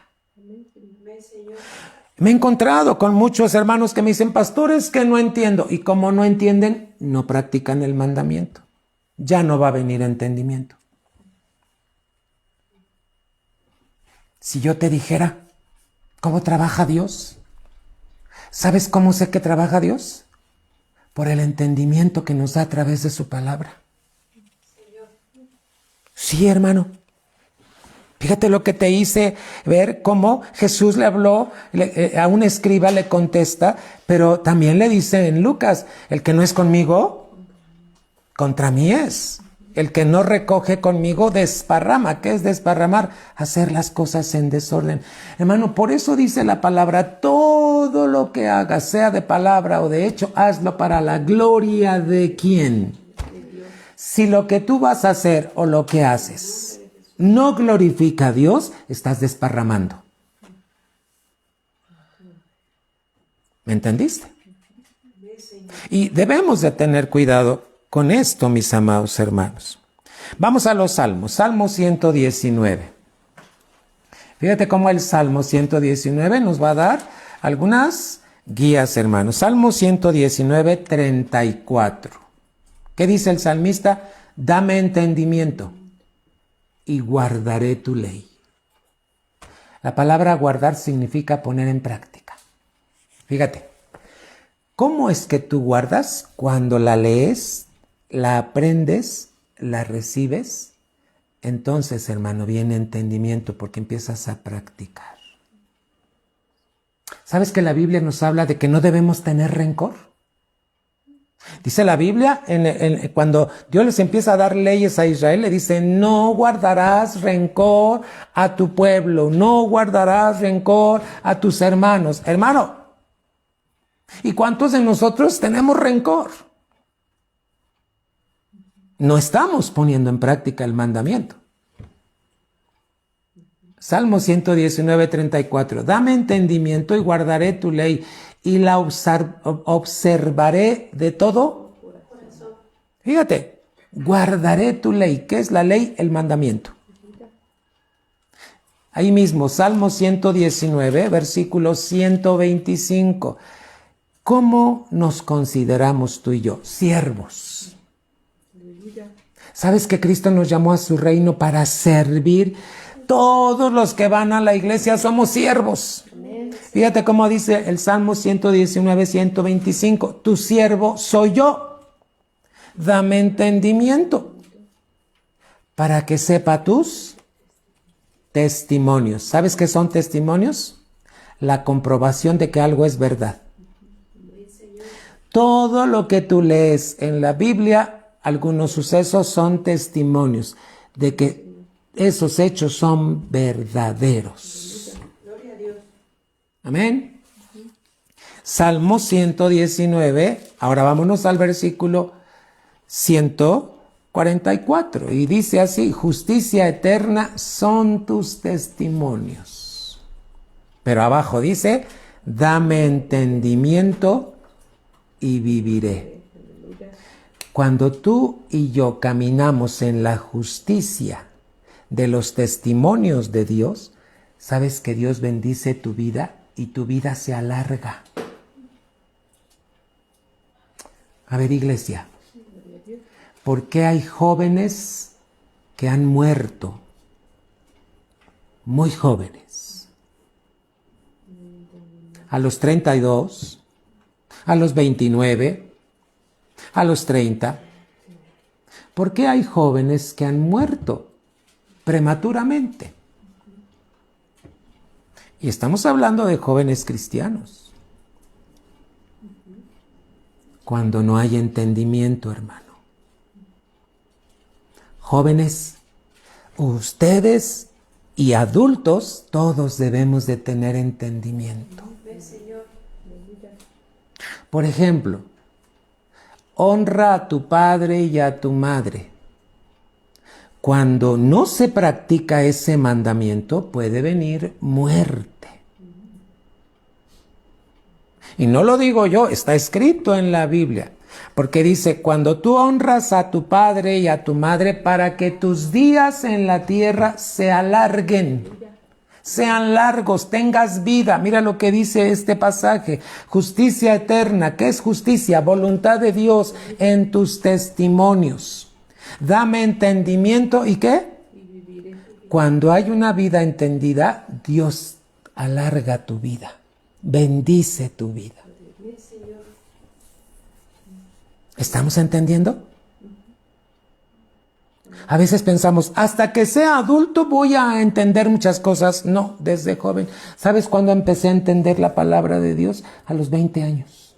S3: Me he encontrado con muchos hermanos que me dicen, pastores, que no entiendo. Y como no entienden, no practican el mandamiento. Ya no va a venir entendimiento. Si yo te dijera, ¿cómo trabaja Dios? ¿Sabes cómo sé que trabaja Dios? Por el entendimiento que nos da a través de su palabra. Sí, hermano. Fíjate lo que te hice ver, cómo Jesús le habló, a un escriba le contesta, pero también le dice en Lucas, el que no es conmigo, contra mí es. El que no recoge conmigo desparrama. ¿Qué es desparramar? Hacer las cosas en desorden. Hermano, por eso dice la palabra, todo lo que hagas, sea de palabra o de hecho, hazlo para la gloria de ¿quién? Si lo que tú vas a hacer o lo que haces no glorifica a Dios, estás desparramando. ¿Me entendiste? Y debemos de tener cuidado con esto, mis amados hermanos. Vamos a los salmos. Salmo 119. Fíjate cómo el Salmo 119 nos va a dar algunas guías, hermanos. Salmo 119, 34. ¿Qué dice el salmista? Dame entendimiento y guardaré tu ley. La palabra guardar significa poner en práctica. Fíjate, ¿cómo es que tú guardas? Cuando la lees, la aprendes, la recibes. Entonces, hermano, viene entendimiento porque empiezas a practicar. ¿Sabes que la Biblia nos habla de que no debemos tener rencor? Dice la Biblia, cuando Dios les empieza a dar leyes a Israel, le dice, no guardarás rencor a tu pueblo, no guardarás rencor a tus hermanos. Hermano, ¿y cuántos de nosotros tenemos rencor? No estamos poniendo en práctica el mandamiento. Salmo 119, 34. Dame entendimiento y guardaré tu ley y la observaré de todo. Fíjate, guardaré tu ley. ¿Qué es la ley? El mandamiento. Ahí mismo, Salmo 119, versículo 125. ¿Cómo nos consideramos tú y yo? Siervos. ¿Sabes que Cristo nos llamó a su reino para servir? Todos los que van a la iglesia somos siervos. Fíjate cómo dice el Salmo 119, 125. Tu siervo soy yo. Dame entendimiento para que sepa tus testimonios. ¿Sabes qué son testimonios? La comprobación de que algo es verdad. Todo lo que tú lees en la Biblia, algunos sucesos son testimonios de que esos hechos son verdaderos.
S2: Gloria a Dios.
S3: Amén. Salmo 119. Ahora vámonos al versículo 144. Y dice así: justicia eterna son tus testimonios. Pero abajo dice: dame entendimiento y viviré. Cuando tú y yo caminamos en la justicia de los testimonios de Dios, sabes que Dios bendice tu vida y tu vida se alarga. A ver, iglesia, ¿por qué hay jóvenes que han muerto? Muy jóvenes. A los 32, a los 29, a los 30. ¿Por qué hay jóvenes que han muerto prematuramente? Y estamos hablando de jóvenes cristianos. Cuando no hay entendimiento, hermano. Jóvenes, ustedes y adultos, todos debemos de tener entendimiento. Por ejemplo, honra a tu padre y a tu madre. Cuando no se practica ese mandamiento, puede venir muerte. Y no lo digo yo, está escrito en la Biblia. Porque dice, cuando tú honras a tu padre y a tu madre para que tus días en la tierra se alarguen, sean largos, tengas vida. Mira lo que dice este pasaje. Justicia eterna. ¿Qué es justicia? Voluntad de Dios en tus testimonios. Dame entendimiento. ¿Y qué? Cuando hay una vida entendida, Dios alarga tu vida. Bendice tu vida. ¿Estamos entendiendo? A veces pensamos, hasta que sea adulto voy a entender muchas cosas. No, desde joven. ¿Sabes cuándo empecé a entender la palabra de Dios? A los 20 años.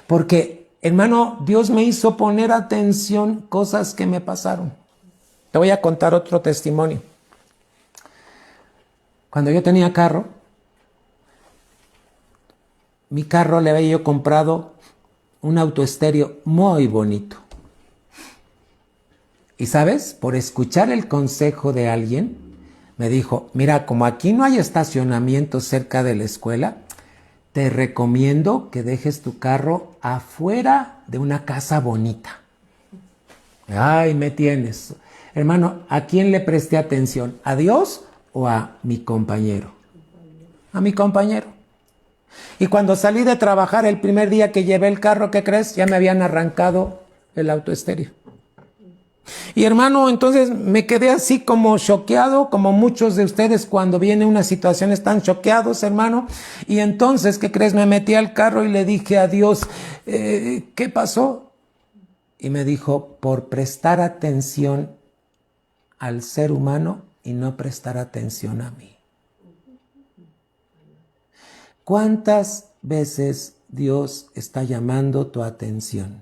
S3: Porque, hermano, Dios me hizo poner atención cosas que me pasaron. Te voy a contar otro testimonio. Cuando yo tenía carro, mi carro le había yo comprado un autoestéreo muy bonito. Y ¿sabes? Por escuchar el consejo de alguien, me dijo, mira, como aquí no hay estacionamiento cerca de la escuela, te recomiendo que dejes tu carro afuera de una casa bonita. Ay, me tienes. Hermano, ¿a quién le presté atención? ¿A Dios o a mi compañero? A mi compañero. Y cuando salí de trabajar el primer día que llevé el carro, ¿qué crees? Ya me habían arrancado el autoestéreo. Y hermano, entonces me quedé así como choqueado, como muchos de ustedes cuando viene una situación están choqueados, hermano. Y entonces, ¿qué crees? Me metí al carro y le dije a Dios, ¿qué pasó? Y me dijo, por prestar atención al ser humano y no prestar atención a mí. ¿Cuántas veces Dios está llamando tu atención?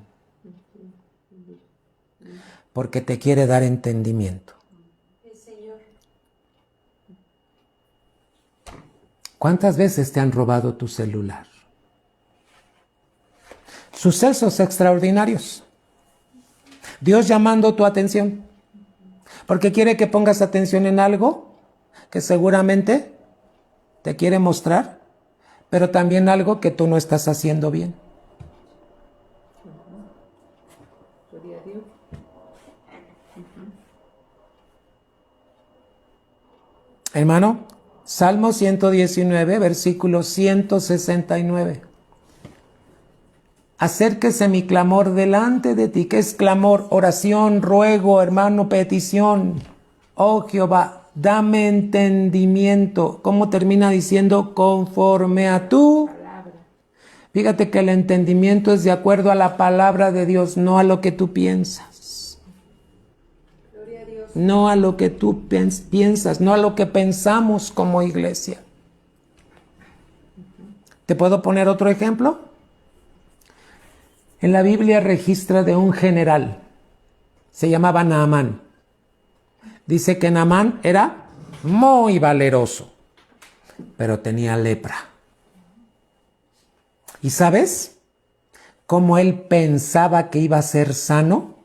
S3: Porque te quiere dar entendimiento. ¿Cuántas veces te han robado tu celular? Sucesos extraordinarios. Dios llamando tu atención. Porque quiere que pongas atención en algo que seguramente te quiere mostrar, pero también algo que tú no estás haciendo bien.
S2: Gloria a Dios.
S3: Hermano, Salmo 119, versículo 169. Acérquese mi clamor delante de ti. ¿Qué es clamor? Oración, ruego, hermano, petición. Oh Jehová, dame entendimiento. ¿Cómo termina diciendo? Conforme a tu palabra. Fíjate que el entendimiento es de acuerdo a la palabra de Dios, no a lo que tú piensas.
S2: Gloria a Dios.
S3: No a lo que tú piensas, no a lo que pensamos como iglesia. ¿Te puedo poner otro ejemplo? En la Biblia registra de un general, se llamaba Naamán. Dice que Naamán era muy valeroso, pero tenía lepra. ¿Y sabes cómo él pensaba que iba a ser sano?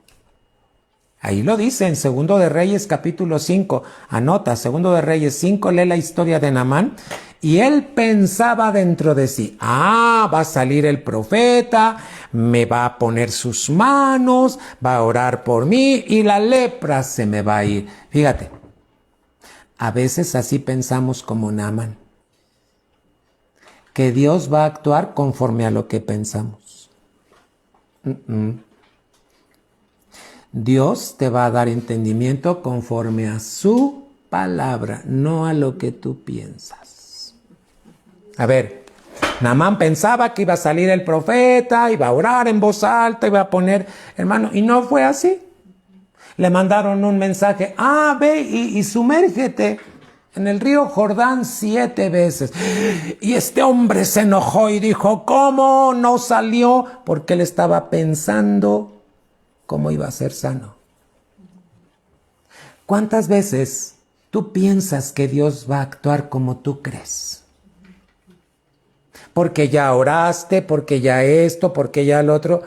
S3: Ahí lo dice en 2 de Reyes capítulo 5. Anota, 2 de Reyes 5, lee la historia de Naamán. Y él pensaba dentro de sí, va a salir el profeta, me va a poner sus manos, va a orar por mí y la lepra se me va a ir. Fíjate, a veces así pensamos como Naamán, que Dios va a actuar conforme a lo que pensamos. Dios te va a dar entendimiento conforme a su palabra, no a lo que tú piensas. A ver, Naamán pensaba que iba a salir el profeta, iba a orar en voz alta, iba a poner, hermano, y no fue así. Le mandaron un mensaje, ve y sumérgete en el río Jordán 7 veces. Y este hombre se enojó y dijo, ¿cómo no salió? Porque él estaba pensando cómo iba a ser sano. ¿Cuántas veces tú piensas que Dios va a actuar como tú crees? Porque ya oraste, porque ya esto, porque ya lo otro,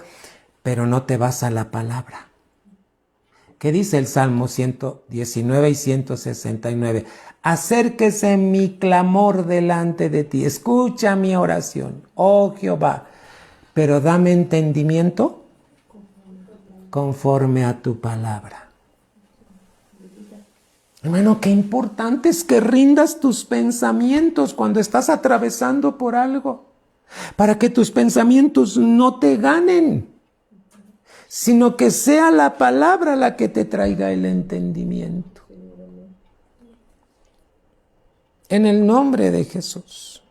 S3: pero no te vas a la palabra. ¿Qué dice el Salmo 119 y 169? Acérquese mi clamor delante de ti, escucha mi oración, oh Jehová, pero dame entendimiento conforme a tu palabra. Hermano, qué importante es que rindas tus pensamientos cuando estás atravesando por algo, para que tus pensamientos no te ganen, sino que sea la palabra la que te traiga el entendimiento. En el nombre de Jesús.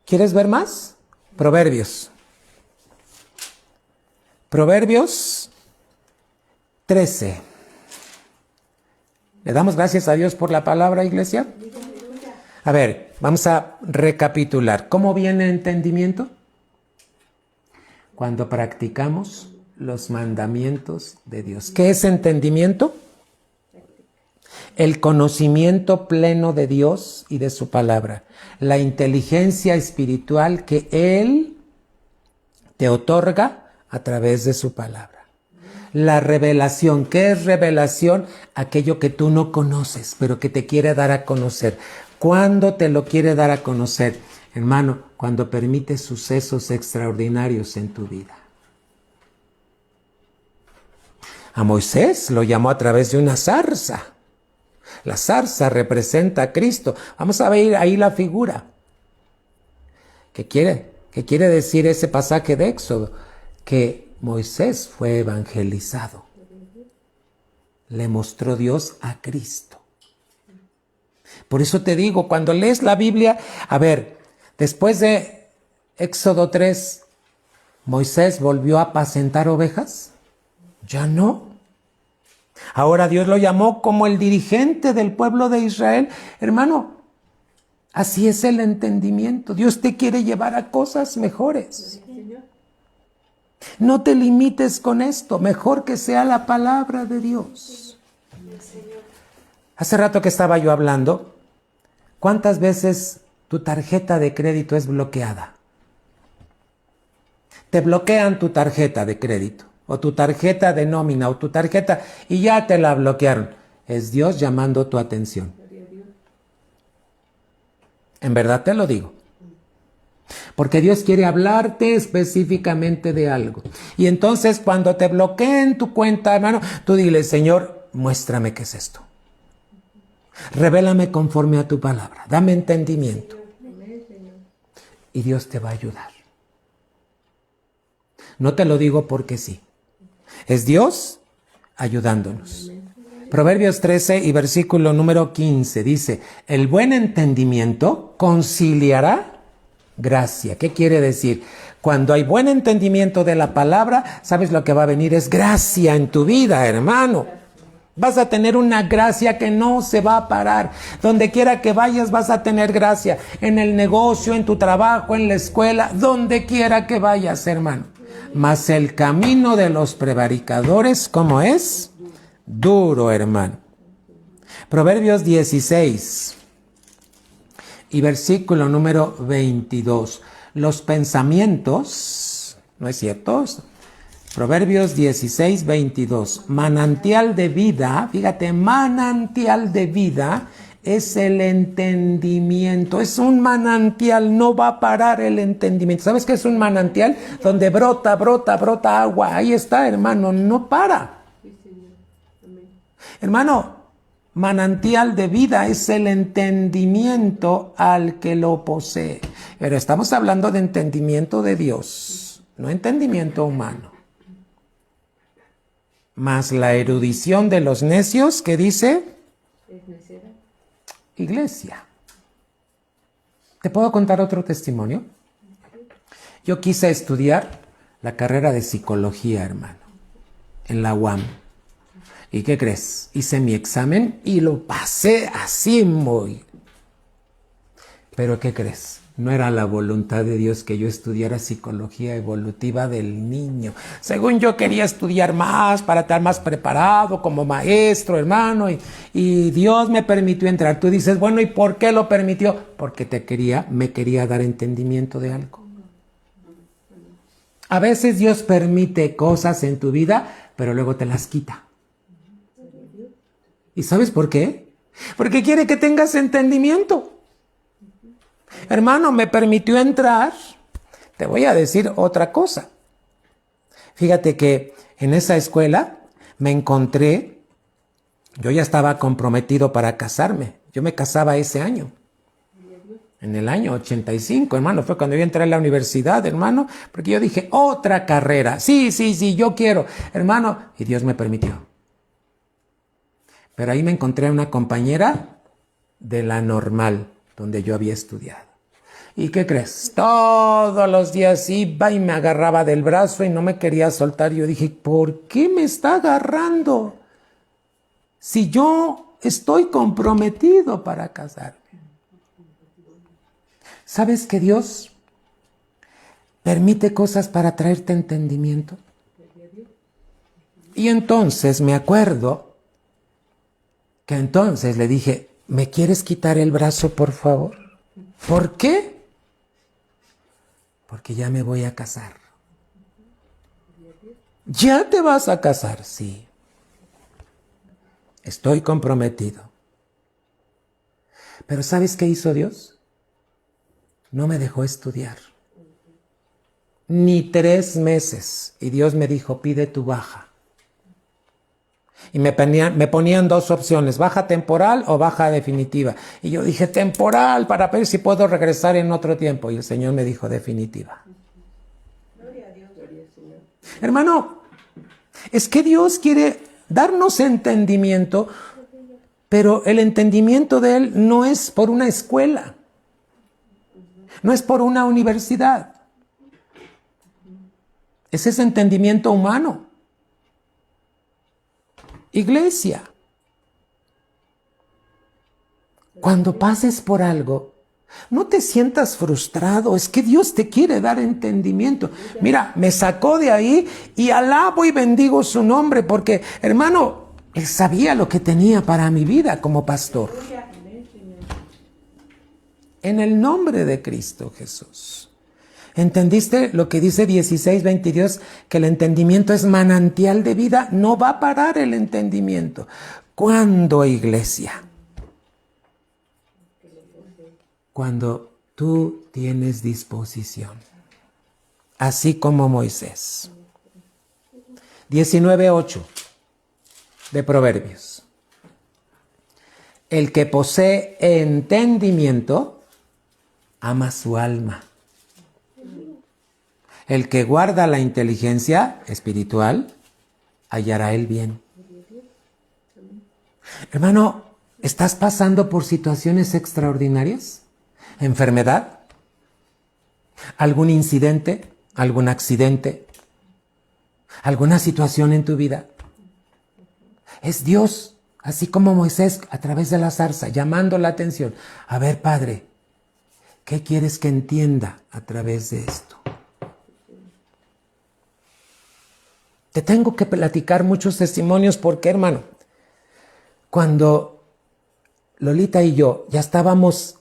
S3: ¿Quieres ver más? Proverbios. Proverbios 13. ¿Le damos gracias a Dios por la palabra, iglesia? A ver, vamos a recapitular. ¿Cómo viene el entendimiento? Cuando practicamos los mandamientos de Dios. ¿Qué es entendimiento? El conocimiento pleno de Dios y de su palabra. La inteligencia espiritual que Él te otorga a través de su palabra. La revelación. ¿Qué es revelación? Aquello que tú no conoces, pero que te quiere dar a conocer. ¿Cuándo te lo quiere dar a conocer? Hermano, cuando permite sucesos extraordinarios en tu vida. A Moisés lo llamó a través de una zarza. La zarza representa a Cristo. Vamos a ver ahí la figura. ¿Qué quiere decir ese pasaje de Éxodo? Que Moisés fue evangelizado. Le mostró Dios a Cristo. Por eso te digo, cuando lees la Biblia, a ver, después de Éxodo 3, ¿Moisés volvió a apacentar ovejas? Ya no. Ahora Dios lo llamó como el dirigente del pueblo de Israel. Hermano, así es el entendimiento. Dios te quiere llevar a cosas mejores. No te limites con esto. Mejor que sea la palabra de Dios. Hace rato que estaba yo hablando, ¿cuántas veces tu tarjeta de crédito es bloqueada? Te bloquean tu tarjeta de crédito, o tu tarjeta de nómina, o tu tarjeta, y ya te la bloquearon. Es Dios llamando tu atención. En verdad te lo digo. Porque Dios quiere hablarte específicamente de algo. Y entonces cuando te bloqueen tu cuenta, hermano, tú dile, Señor, muéstrame qué es esto. Revélame conforme a tu palabra. Dame entendimiento. Y Dios te va a ayudar. No te lo digo porque sí. Es Dios ayudándonos. Proverbios 13 y versículo número 15 dice, el buen entendimiento conciliará gracia. ¿Qué quiere decir? Cuando hay buen entendimiento de la palabra, ¿sabes lo que va a venir? Es gracia en tu vida, hermano. Vas a tener una gracia que no se va a parar. Donde quiera que vayas vas a tener gracia. En el negocio, en tu trabajo, en la escuela, donde quiera que vayas, hermano. Mas el camino de los prevaricadores, ¿cómo es? Duro, hermano. Proverbios 16 y versículo número 22. Los pensamientos, ¿no es cierto? Proverbios 16, 22. Manantial de vida, fíjate, manantial de vida es el entendimiento. Es un manantial, no va a parar el entendimiento. ¿Sabes qué es un manantial? Donde brota agua. Ahí está, hermano, no para. Hermano, manantial de vida es el entendimiento al que lo posee. Pero estamos hablando de entendimiento de Dios, no entendimiento humano. Más la erudición de los necios, ¿qué dice? Iglesia. ¿Te puedo contar otro testimonio? Yo quise estudiar la carrera de psicología, hermano, en la UAM. ¿Y qué crees? Hice mi examen y lo pasé así muy. ¿Pero qué crees? No era la voluntad de Dios que yo estudiara psicología evolutiva del niño. Según yo quería estudiar más para estar más preparado como maestro, hermano, y Dios me permitió entrar. Tú dices, bueno, ¿y por qué lo permitió? Porque me quería dar entendimiento de algo. A veces Dios permite cosas en tu vida, pero luego te las quita. ¿Y sabes por qué? Porque quiere que tengas entendimiento. Hermano, me permitió entrar. Te voy a decir otra cosa. Fíjate que en esa escuela me encontré, yo ya estaba comprometido para casarme. Yo me casaba ese año. En el año 85, hermano, fue cuando yo entré a la universidad, hermano, porque yo dije, otra carrera. Sí, yo quiero, hermano, y Dios me permitió. Pero ahí me encontré a una compañera de la normal, donde yo había estudiado. ¿Y qué crees? Todos los días iba y me agarraba del brazo y no me quería soltar. Yo dije, ¿por qué me está agarrando? Si yo estoy comprometido para casarme. ¿Sabes que Dios permite cosas para traerte entendimiento? Y entonces me acuerdo que entonces le dije, ¿me quieres quitar el brazo, por favor? ¿Por qué? Porque ya me voy a casar. ¿Ya te vas a casar? Sí. Estoy comprometido. Pero ¿sabes qué hizo Dios? No me dejó estudiar. Ni 3 meses. Y Dios me dijo, pide tu baja. Y me ponían dos opciones, baja temporal o baja definitiva. Y yo dije temporal para ver si puedo regresar en otro tiempo. Y el Señor me dijo definitiva.
S2: Gloria a Dios. Gloria al Señor.
S3: Hermano, es que Dios quiere darnos entendimiento, pero el entendimiento de Él no es por una escuela, no es por una universidad. Es ese entendimiento humano. Iglesia, cuando pases por algo, no te sientas frustrado, es que Dios te quiere dar entendimiento. Mira, me sacó de ahí y alabo y bendigo su nombre porque, hermano, Él sabía lo que tenía para mi vida como pastor. En el nombre de Cristo Jesús. ¿Entendiste lo que dice 16:22? Que el entendimiento es manantial de vida. No va a parar el entendimiento. ¿Cuándo, iglesia? Cuando tú tienes disposición. Así como Moisés. 19:8 de Proverbios. El que posee entendimiento ama su alma. El que guarda la inteligencia espiritual hallará el bien. Hermano, ¿estás pasando por situaciones extraordinarias? ¿Enfermedad? ¿Algún incidente? ¿Algún accidente? ¿Alguna situación en tu vida? Es Dios, así como Moisés a través de la zarza, llamando la atención. A ver, Padre, ¿qué quieres que entienda a través de esto? Te tengo que platicar muchos testimonios porque, hermano, cuando Lolita y yo ya estábamos,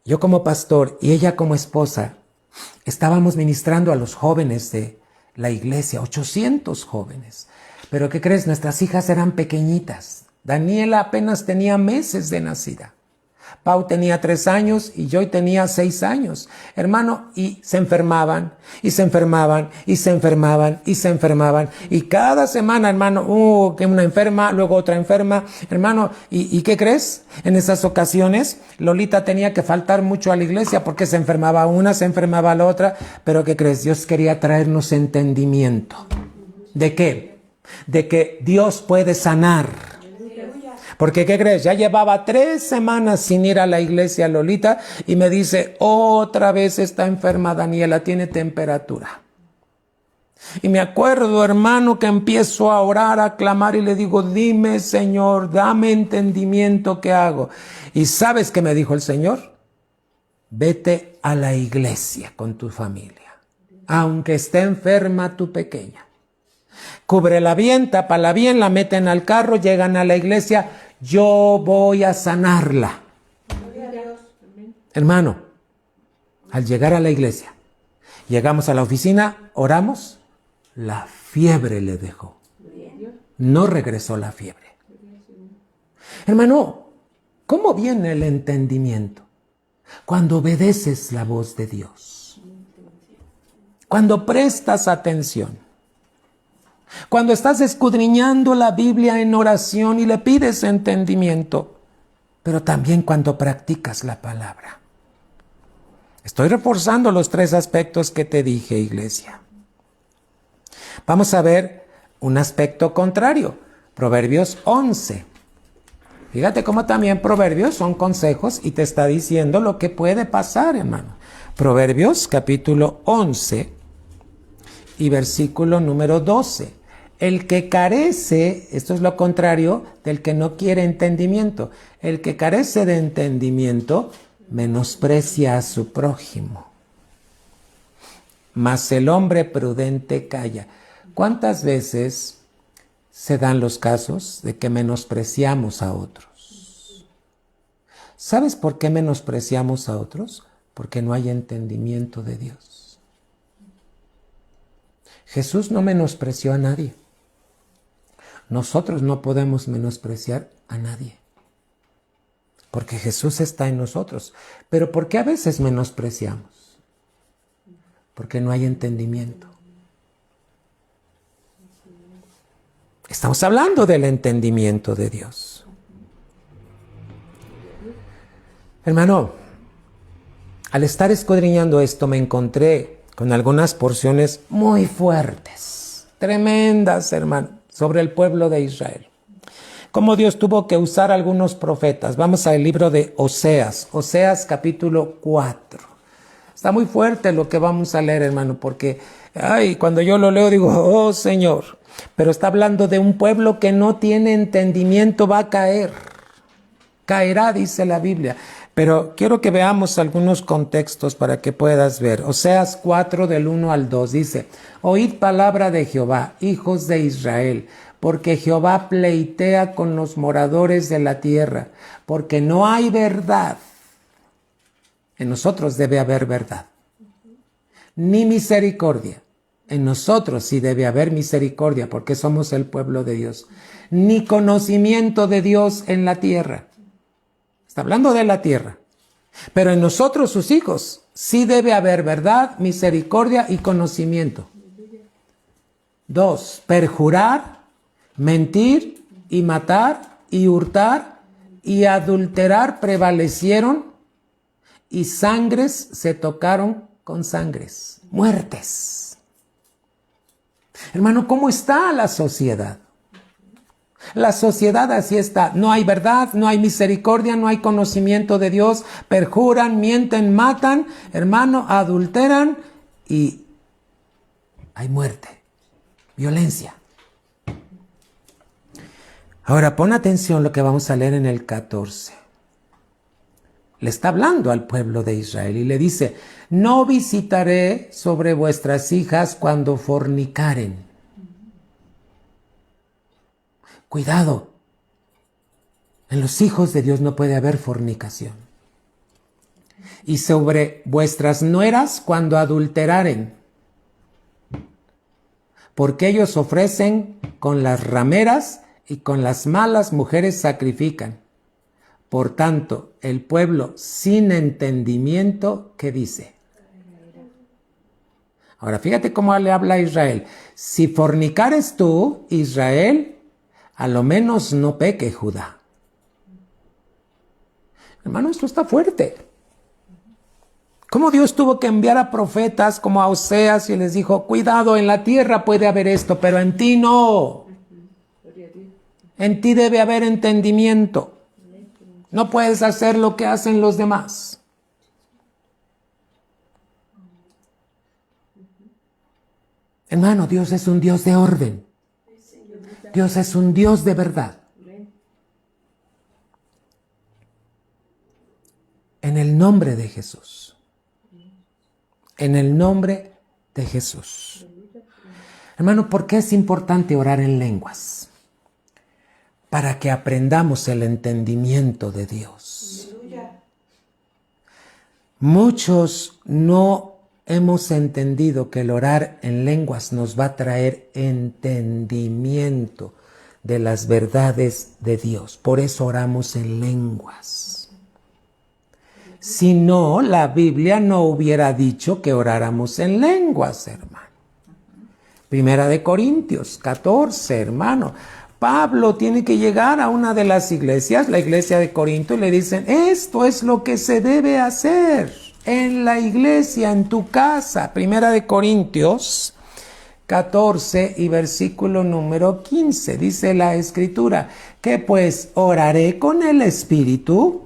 S3: yo como pastor y ella como esposa, estábamos ministrando a los jóvenes de la iglesia, 800 jóvenes. Pero ¿qué crees? Nuestras hijas eran pequeñitas. Daniela apenas tenía meses de nacida. Pau tenía 3 años y yo tenía 6 años. Hermano, y se enfermaban, y se enfermaban, y se enfermaban, y se enfermaban. Y cada semana, hermano, que una enferma, luego otra enferma. Hermano, ¿y qué crees? En esas ocasiones, Lolita tenía que faltar mucho a la iglesia porque se enfermaba una, se enfermaba la otra. Pero ¿qué crees? Dios quería traernos entendimiento. ¿De qué? De que Dios puede sanar. Porque, ¿qué crees? Ya llevaba 3 semanas sin ir a la iglesia Lolita y me dice, otra vez está enferma Daniela, tiene temperatura. Y me acuerdo, hermano, que empiezo a orar, a clamar y le digo, dime, Señor, dame entendimiento, ¿qué hago? ¿Y sabes qué me dijo el Señor? Vete a la iglesia con tu familia, aunque esté enferma tu pequeña. Cúbrela bien, tápala bien, la meten al carro, llegan a la iglesia, yo voy a sanarla. Hermano, al llegar a la iglesia, llegamos a la oficina, oramos, la fiebre le dejó. No regresó la fiebre. Hermano, ¿cómo viene el entendimiento? Cuando obedeces la voz de Dios. Cuando prestas atención. Cuando estás escudriñando la Biblia en oración y le pides entendimiento, pero también cuando practicas la palabra. Estoy reforzando los 3 aspectos que te dije, iglesia. Vamos a ver un aspecto contrario, Proverbios 11. Fíjate cómo también Proverbios son consejos y te está diciendo lo que puede pasar, hermano. Proverbios capítulo 11 y versículo número 12. El que carece, esto es lo contrario del que no quiere entendimiento. El que carece de entendimiento menosprecia a su prójimo. Mas el hombre prudente calla. ¿Cuántas veces se dan los casos de que menospreciamos a otros? ¿Sabes por qué menospreciamos a otros? Porque no hay entendimiento de Dios. Jesús no menospreció a nadie. Nosotros no podemos menospreciar a nadie. Porque Jesús está en nosotros. Pero ¿por qué a veces menospreciamos? Porque no hay entendimiento. Estamos hablando del entendimiento de Dios. Hermano, al estar escudriñando esto me encontré con algunas porciones muy fuertes, tremendas, hermano, sobre el pueblo de Israel. Cómo Dios tuvo que usar algunos profetas. Vamos al libro de Oseas, Oseas capítulo 4. Está muy fuerte lo que vamos a leer, hermano, porque cuando yo lo leo digo, oh Señor, pero está hablando de un pueblo que no tiene entendimiento, va a caer. Caerá, dice la Biblia. Pero quiero que veamos algunos contextos para que puedas ver. Oseas 4 del 1 al 2 dice, oíd palabra de Jehová, hijos de Israel, porque Jehová pleitea con los moradores de la tierra, porque no hay verdad. En nosotros debe haber verdad, ni misericordia. En nosotros sí debe haber misericordia, porque somos el pueblo de Dios. Ni conocimiento de Dios en la tierra. Está hablando de la tierra. Pero en nosotros, sus hijos, sí debe haber verdad, misericordia y conocimiento. 2, perjurar, mentir y matar y hurtar y adulterar prevalecieron y sangres se tocaron con sangres. Muertes. Hermano, ¿cómo está la sociedad? La sociedad así está. No hay verdad, no hay misericordia, no hay conocimiento de Dios. Perjuran, mienten, matan, hermano, adulteran y hay muerte, violencia. Ahora pon atención lo que vamos a leer en el 14. Le está hablando al pueblo de Israel y le dice, no visitaré sobre vuestras hijas cuando fornicaren. Cuidado, en los hijos de Dios no puede haber fornicación. Y sobre vuestras nueras cuando adulteraren, porque ellos ofrecen con las rameras y con las malas mujeres sacrifican. Por tanto, el pueblo sin entendimiento, ¿qué dice? Ahora, fíjate cómo le habla a Israel. Si fornicares tú, Israel, a lo menos no peque Judá. Hermano, esto está fuerte. ¿Cómo Dios tuvo que enviar a profetas como a Oseas y les dijo, cuidado, en la tierra puede haber esto, pero en ti no. En ti debe haber entendimiento. No puedes hacer lo que hacen los demás. Hermano, Dios es un Dios de orden. Dios es un Dios de verdad. En el nombre de Jesús. En el nombre de Jesús. Hermano, ¿por qué es importante orar en lenguas? Para que aprendamos el entendimiento de Dios. Muchos no hemos entendido que el orar en lenguas nos va a traer entendimiento de las verdades de Dios. Por eso oramos en lenguas. Si no, la Biblia no hubiera dicho que oráramos en lenguas, hermano. Primera de Corintios 14, hermano. Pablo tiene que llegar a una de las iglesias, la iglesia de Corinto, y le dicen, esto es lo que se debe hacer en la iglesia, en tu casa. Primera de Corintios 14 y versículo número 15. Dice la Escritura, que pues oraré con el Espíritu,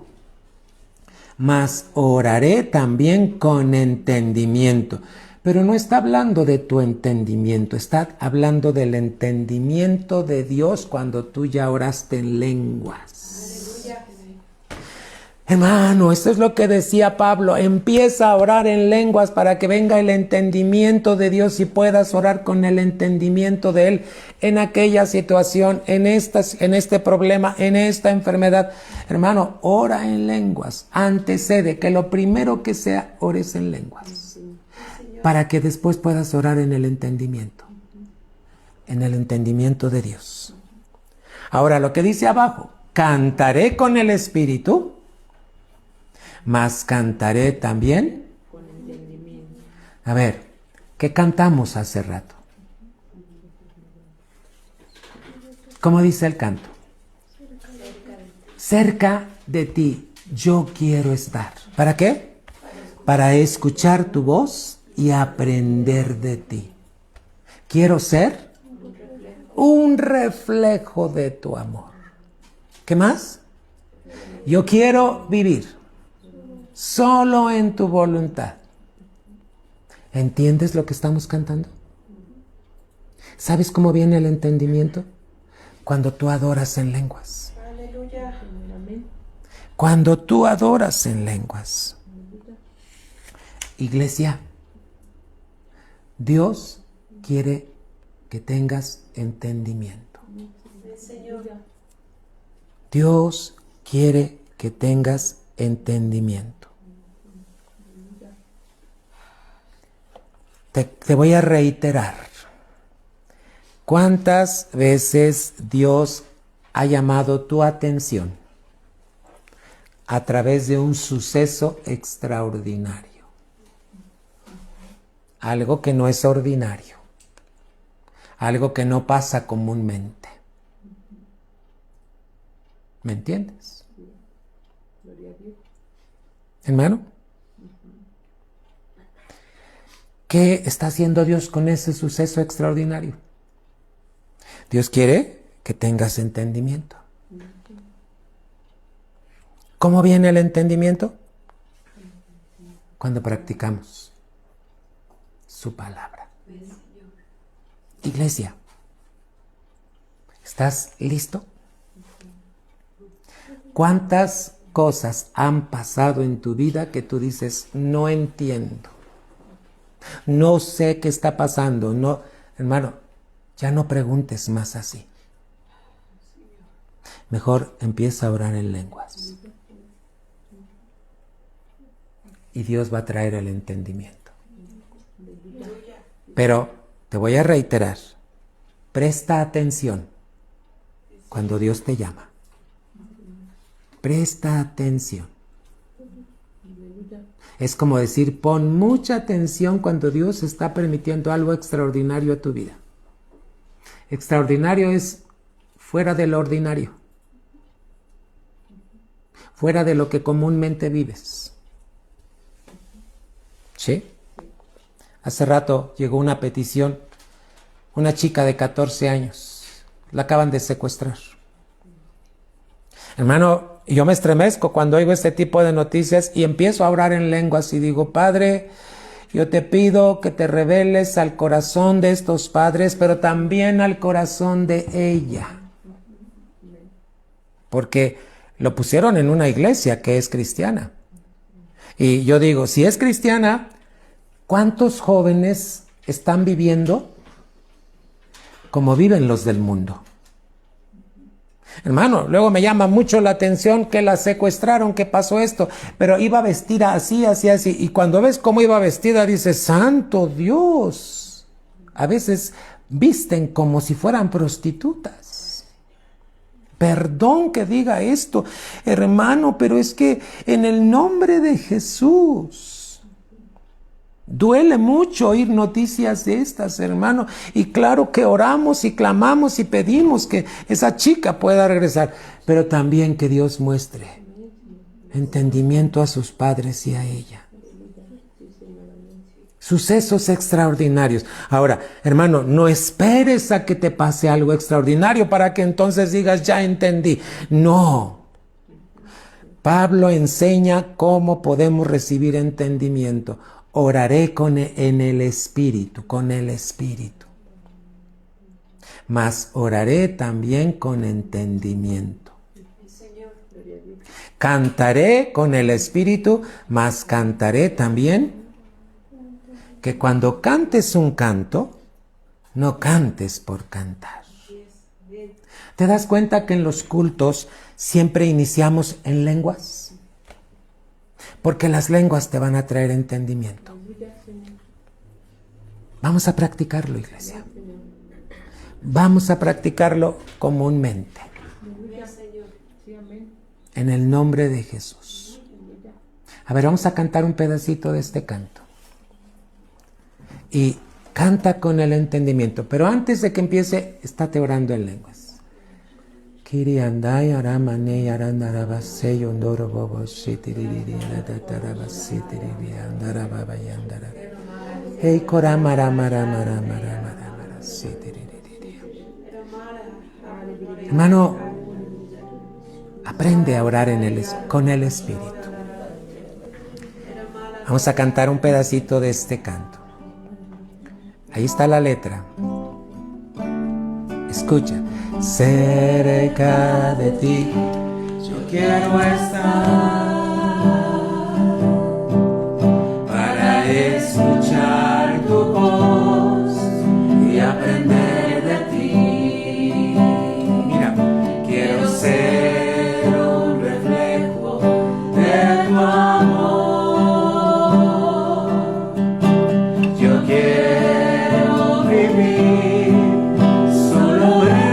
S3: mas oraré también con entendimiento. Pero no está hablando de tu entendimiento, está hablando del entendimiento de Dios cuando tú ya oraste en lenguas. Aleluya. Hermano, esto es lo que decía Pablo, empieza a orar en lenguas para que venga el entendimiento de Dios y puedas orar con el entendimiento de Él en aquella situación, en este problema, en esta enfermedad. Hermano, ora en lenguas, antecede que lo primero que sea, ores en lenguas. Para que después puedas orar en el entendimiento de Dios. Ahora lo que dice abajo, cantaré con el Espíritu, mas cantaré también con entendimiento. A ver, ¿qué cantamos hace rato? ¿Cómo dice el canto? Cerca de ti yo quiero estar. ¿Para qué? Para escuchar tu voz y aprender de ti. Quiero ser un reflejo de tu amor. ¿Qué más? Yo quiero vivir solo en tu voluntad. ¿Entiendes lo que estamos cantando? ¿Sabes cómo viene el entendimiento? Cuando tú adoras en lenguas.
S2: Aleluya.
S3: Cuando tú adoras en lenguas. Iglesia, Dios quiere que tengas entendimiento.
S2: Señor.
S3: Dios quiere que tengas entendimiento. Te voy a reiterar. ¿Cuántas veces Dios ha llamado tu atención a través de un suceso extraordinario? Algo que no es ordinario. Algo que no pasa comúnmente. ¿Me entiendes? Hermano, ¿qué está haciendo Dios con ese suceso extraordinario? Dios quiere que tengas entendimiento. ¿Cómo viene el entendimiento? Cuando practicamos su palabra. Iglesia, ¿estás listo? ¿Cuántas cosas han pasado en tu vida que tú dices, no entiendo? No sé qué está pasando. No, hermano, ya no preguntes más así. Mejor empieza a orar en lenguas. Y Dios va a traer el entendimiento. Pero te voy a reiterar, presta atención cuando Dios te llama. Presta atención. Es como decir, pon mucha atención cuando Dios está permitiendo algo extraordinario a tu vida. Extraordinario es fuera de lo ordinario. Fuera de lo que comúnmente vives. ¿Sí? Hace rato llegó una petición. Una chica de 14 años. La acaban de secuestrar. Hermano, yo me estremezco cuando oigo este tipo de noticias y empiezo a orar en lenguas y digo, Padre, yo te pido que te reveles al corazón de estos padres, pero también al corazón de ella. Porque lo pusieron en una iglesia que es cristiana. Y yo digo, si es cristiana, ¿cuántos jóvenes están viviendo como viven los del mundo? Hermano, luego me llama mucho la atención que la secuestraron, que pasó esto, pero iba vestida así, así, así, y cuando ves cómo iba vestida, dices, ¡santo Dios! A veces visten como si fueran prostitutas. Perdón que diga esto, hermano, pero es que en el nombre de Jesús, duele mucho oír noticias de estas, hermano, y claro que oramos y clamamos y pedimos que esa chica pueda regresar, pero también que Dios muestre entendimiento a sus padres y a ella. Sucesos extraordinarios. Ahora, hermano, no esperes a que te pase algo extraordinario para que entonces digas, ya entendí. No. Pablo enseña cómo podemos recibir entendimiento. Oraré en el Espíritu, con el Espíritu. Mas oraré también con entendimiento. Cantaré con el Espíritu, mas cantaré también. Que cuando cantes un canto, no cantes por cantar. ¿Te das cuenta que en los cultos siempre iniciamos en lenguas? Porque las lenguas te van a traer entendimiento. Vamos a practicarlo, iglesia. Vamos a practicarlo comúnmente. En el nombre de Jesús. A ver, vamos a cantar un pedacito de este canto. Y canta con el entendimiento. Pero antes de que empiece, estate orando en lenguas. Kiri andai aramane arandarabase yondoro bobo shitiriri andatarabasitiriri andarababa yandara. Hey koramaramaramaramararamara sitiriri. Hermano, aprende a orar con el Espíritu. Vamos a cantar un pedacito de este canto. Ahí está la letra. Escucha. Cerca de ti yo quiero estar para escuchar tu voz y aprender de ti. Mira, quiero ser un reflejo de tu amor. Yo quiero vivir solo en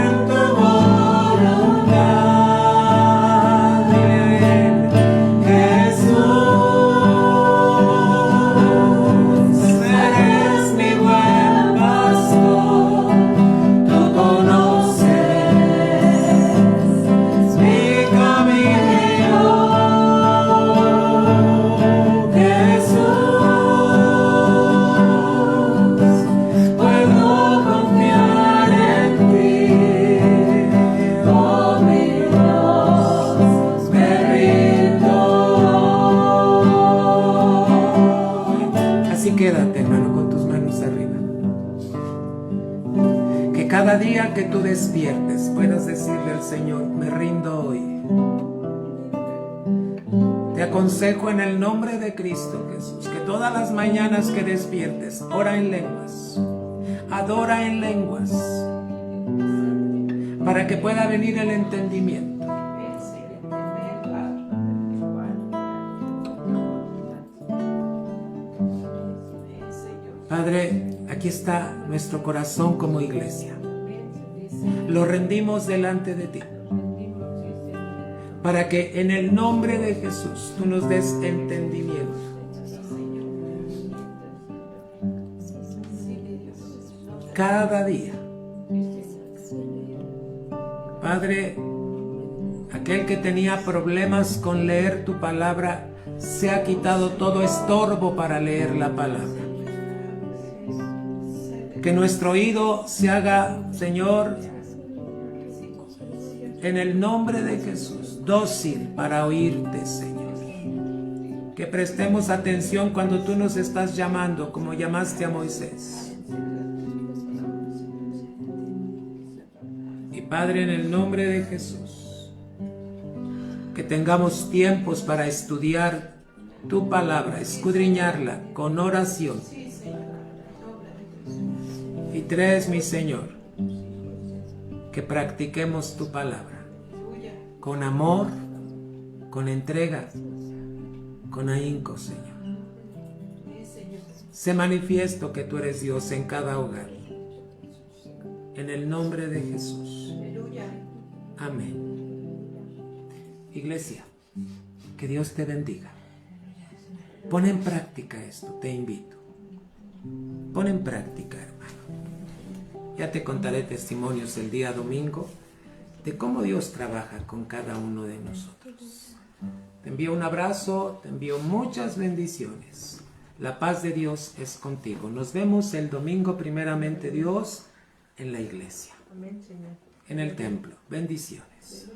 S3: quédate, hermano, con tus manos arriba. Que cada día que tú despiertes puedas decirle al Señor, me rindo hoy. Te aconsejo en el nombre de Cristo Jesús, que todas las mañanas que despiertes, ora en lenguas, adora en lenguas, para que pueda venir el entendimiento. Padre, aquí está nuestro corazón como iglesia. Lo rendimos delante de ti, para que en el nombre de Jesús tú nos des entendimiento. Cada día. Padre, aquel que tenía problemas con leer tu palabra, se ha quitado todo estorbo para leer la palabra. Que nuestro oído se haga, Señor, en el nombre de Jesús, dócil para oírte, Señor. Que prestemos atención cuando tú nos estás llamando, como llamaste a Moisés. Y Padre, en el nombre de Jesús, que tengamos tiempos para estudiar tu palabra, escudriñarla con oración. Y tres, mi Señor, que practiquemos tu palabra con amor, con entrega, con ahínco, Señor. Se manifiesto que tú eres Dios en cada hogar. En el nombre de Jesús. Amén. Iglesia, que Dios te bendiga. Pon en práctica esto, te invito. Pon en práctica, hermano. Ya te contaré testimonios el día domingo de cómo Dios trabaja con cada uno de nosotros. Te envío un abrazo, te envío muchas bendiciones. La paz de Dios es contigo. Nos vemos el domingo, primeramente Dios, en la iglesia, en el templo. Bendiciones.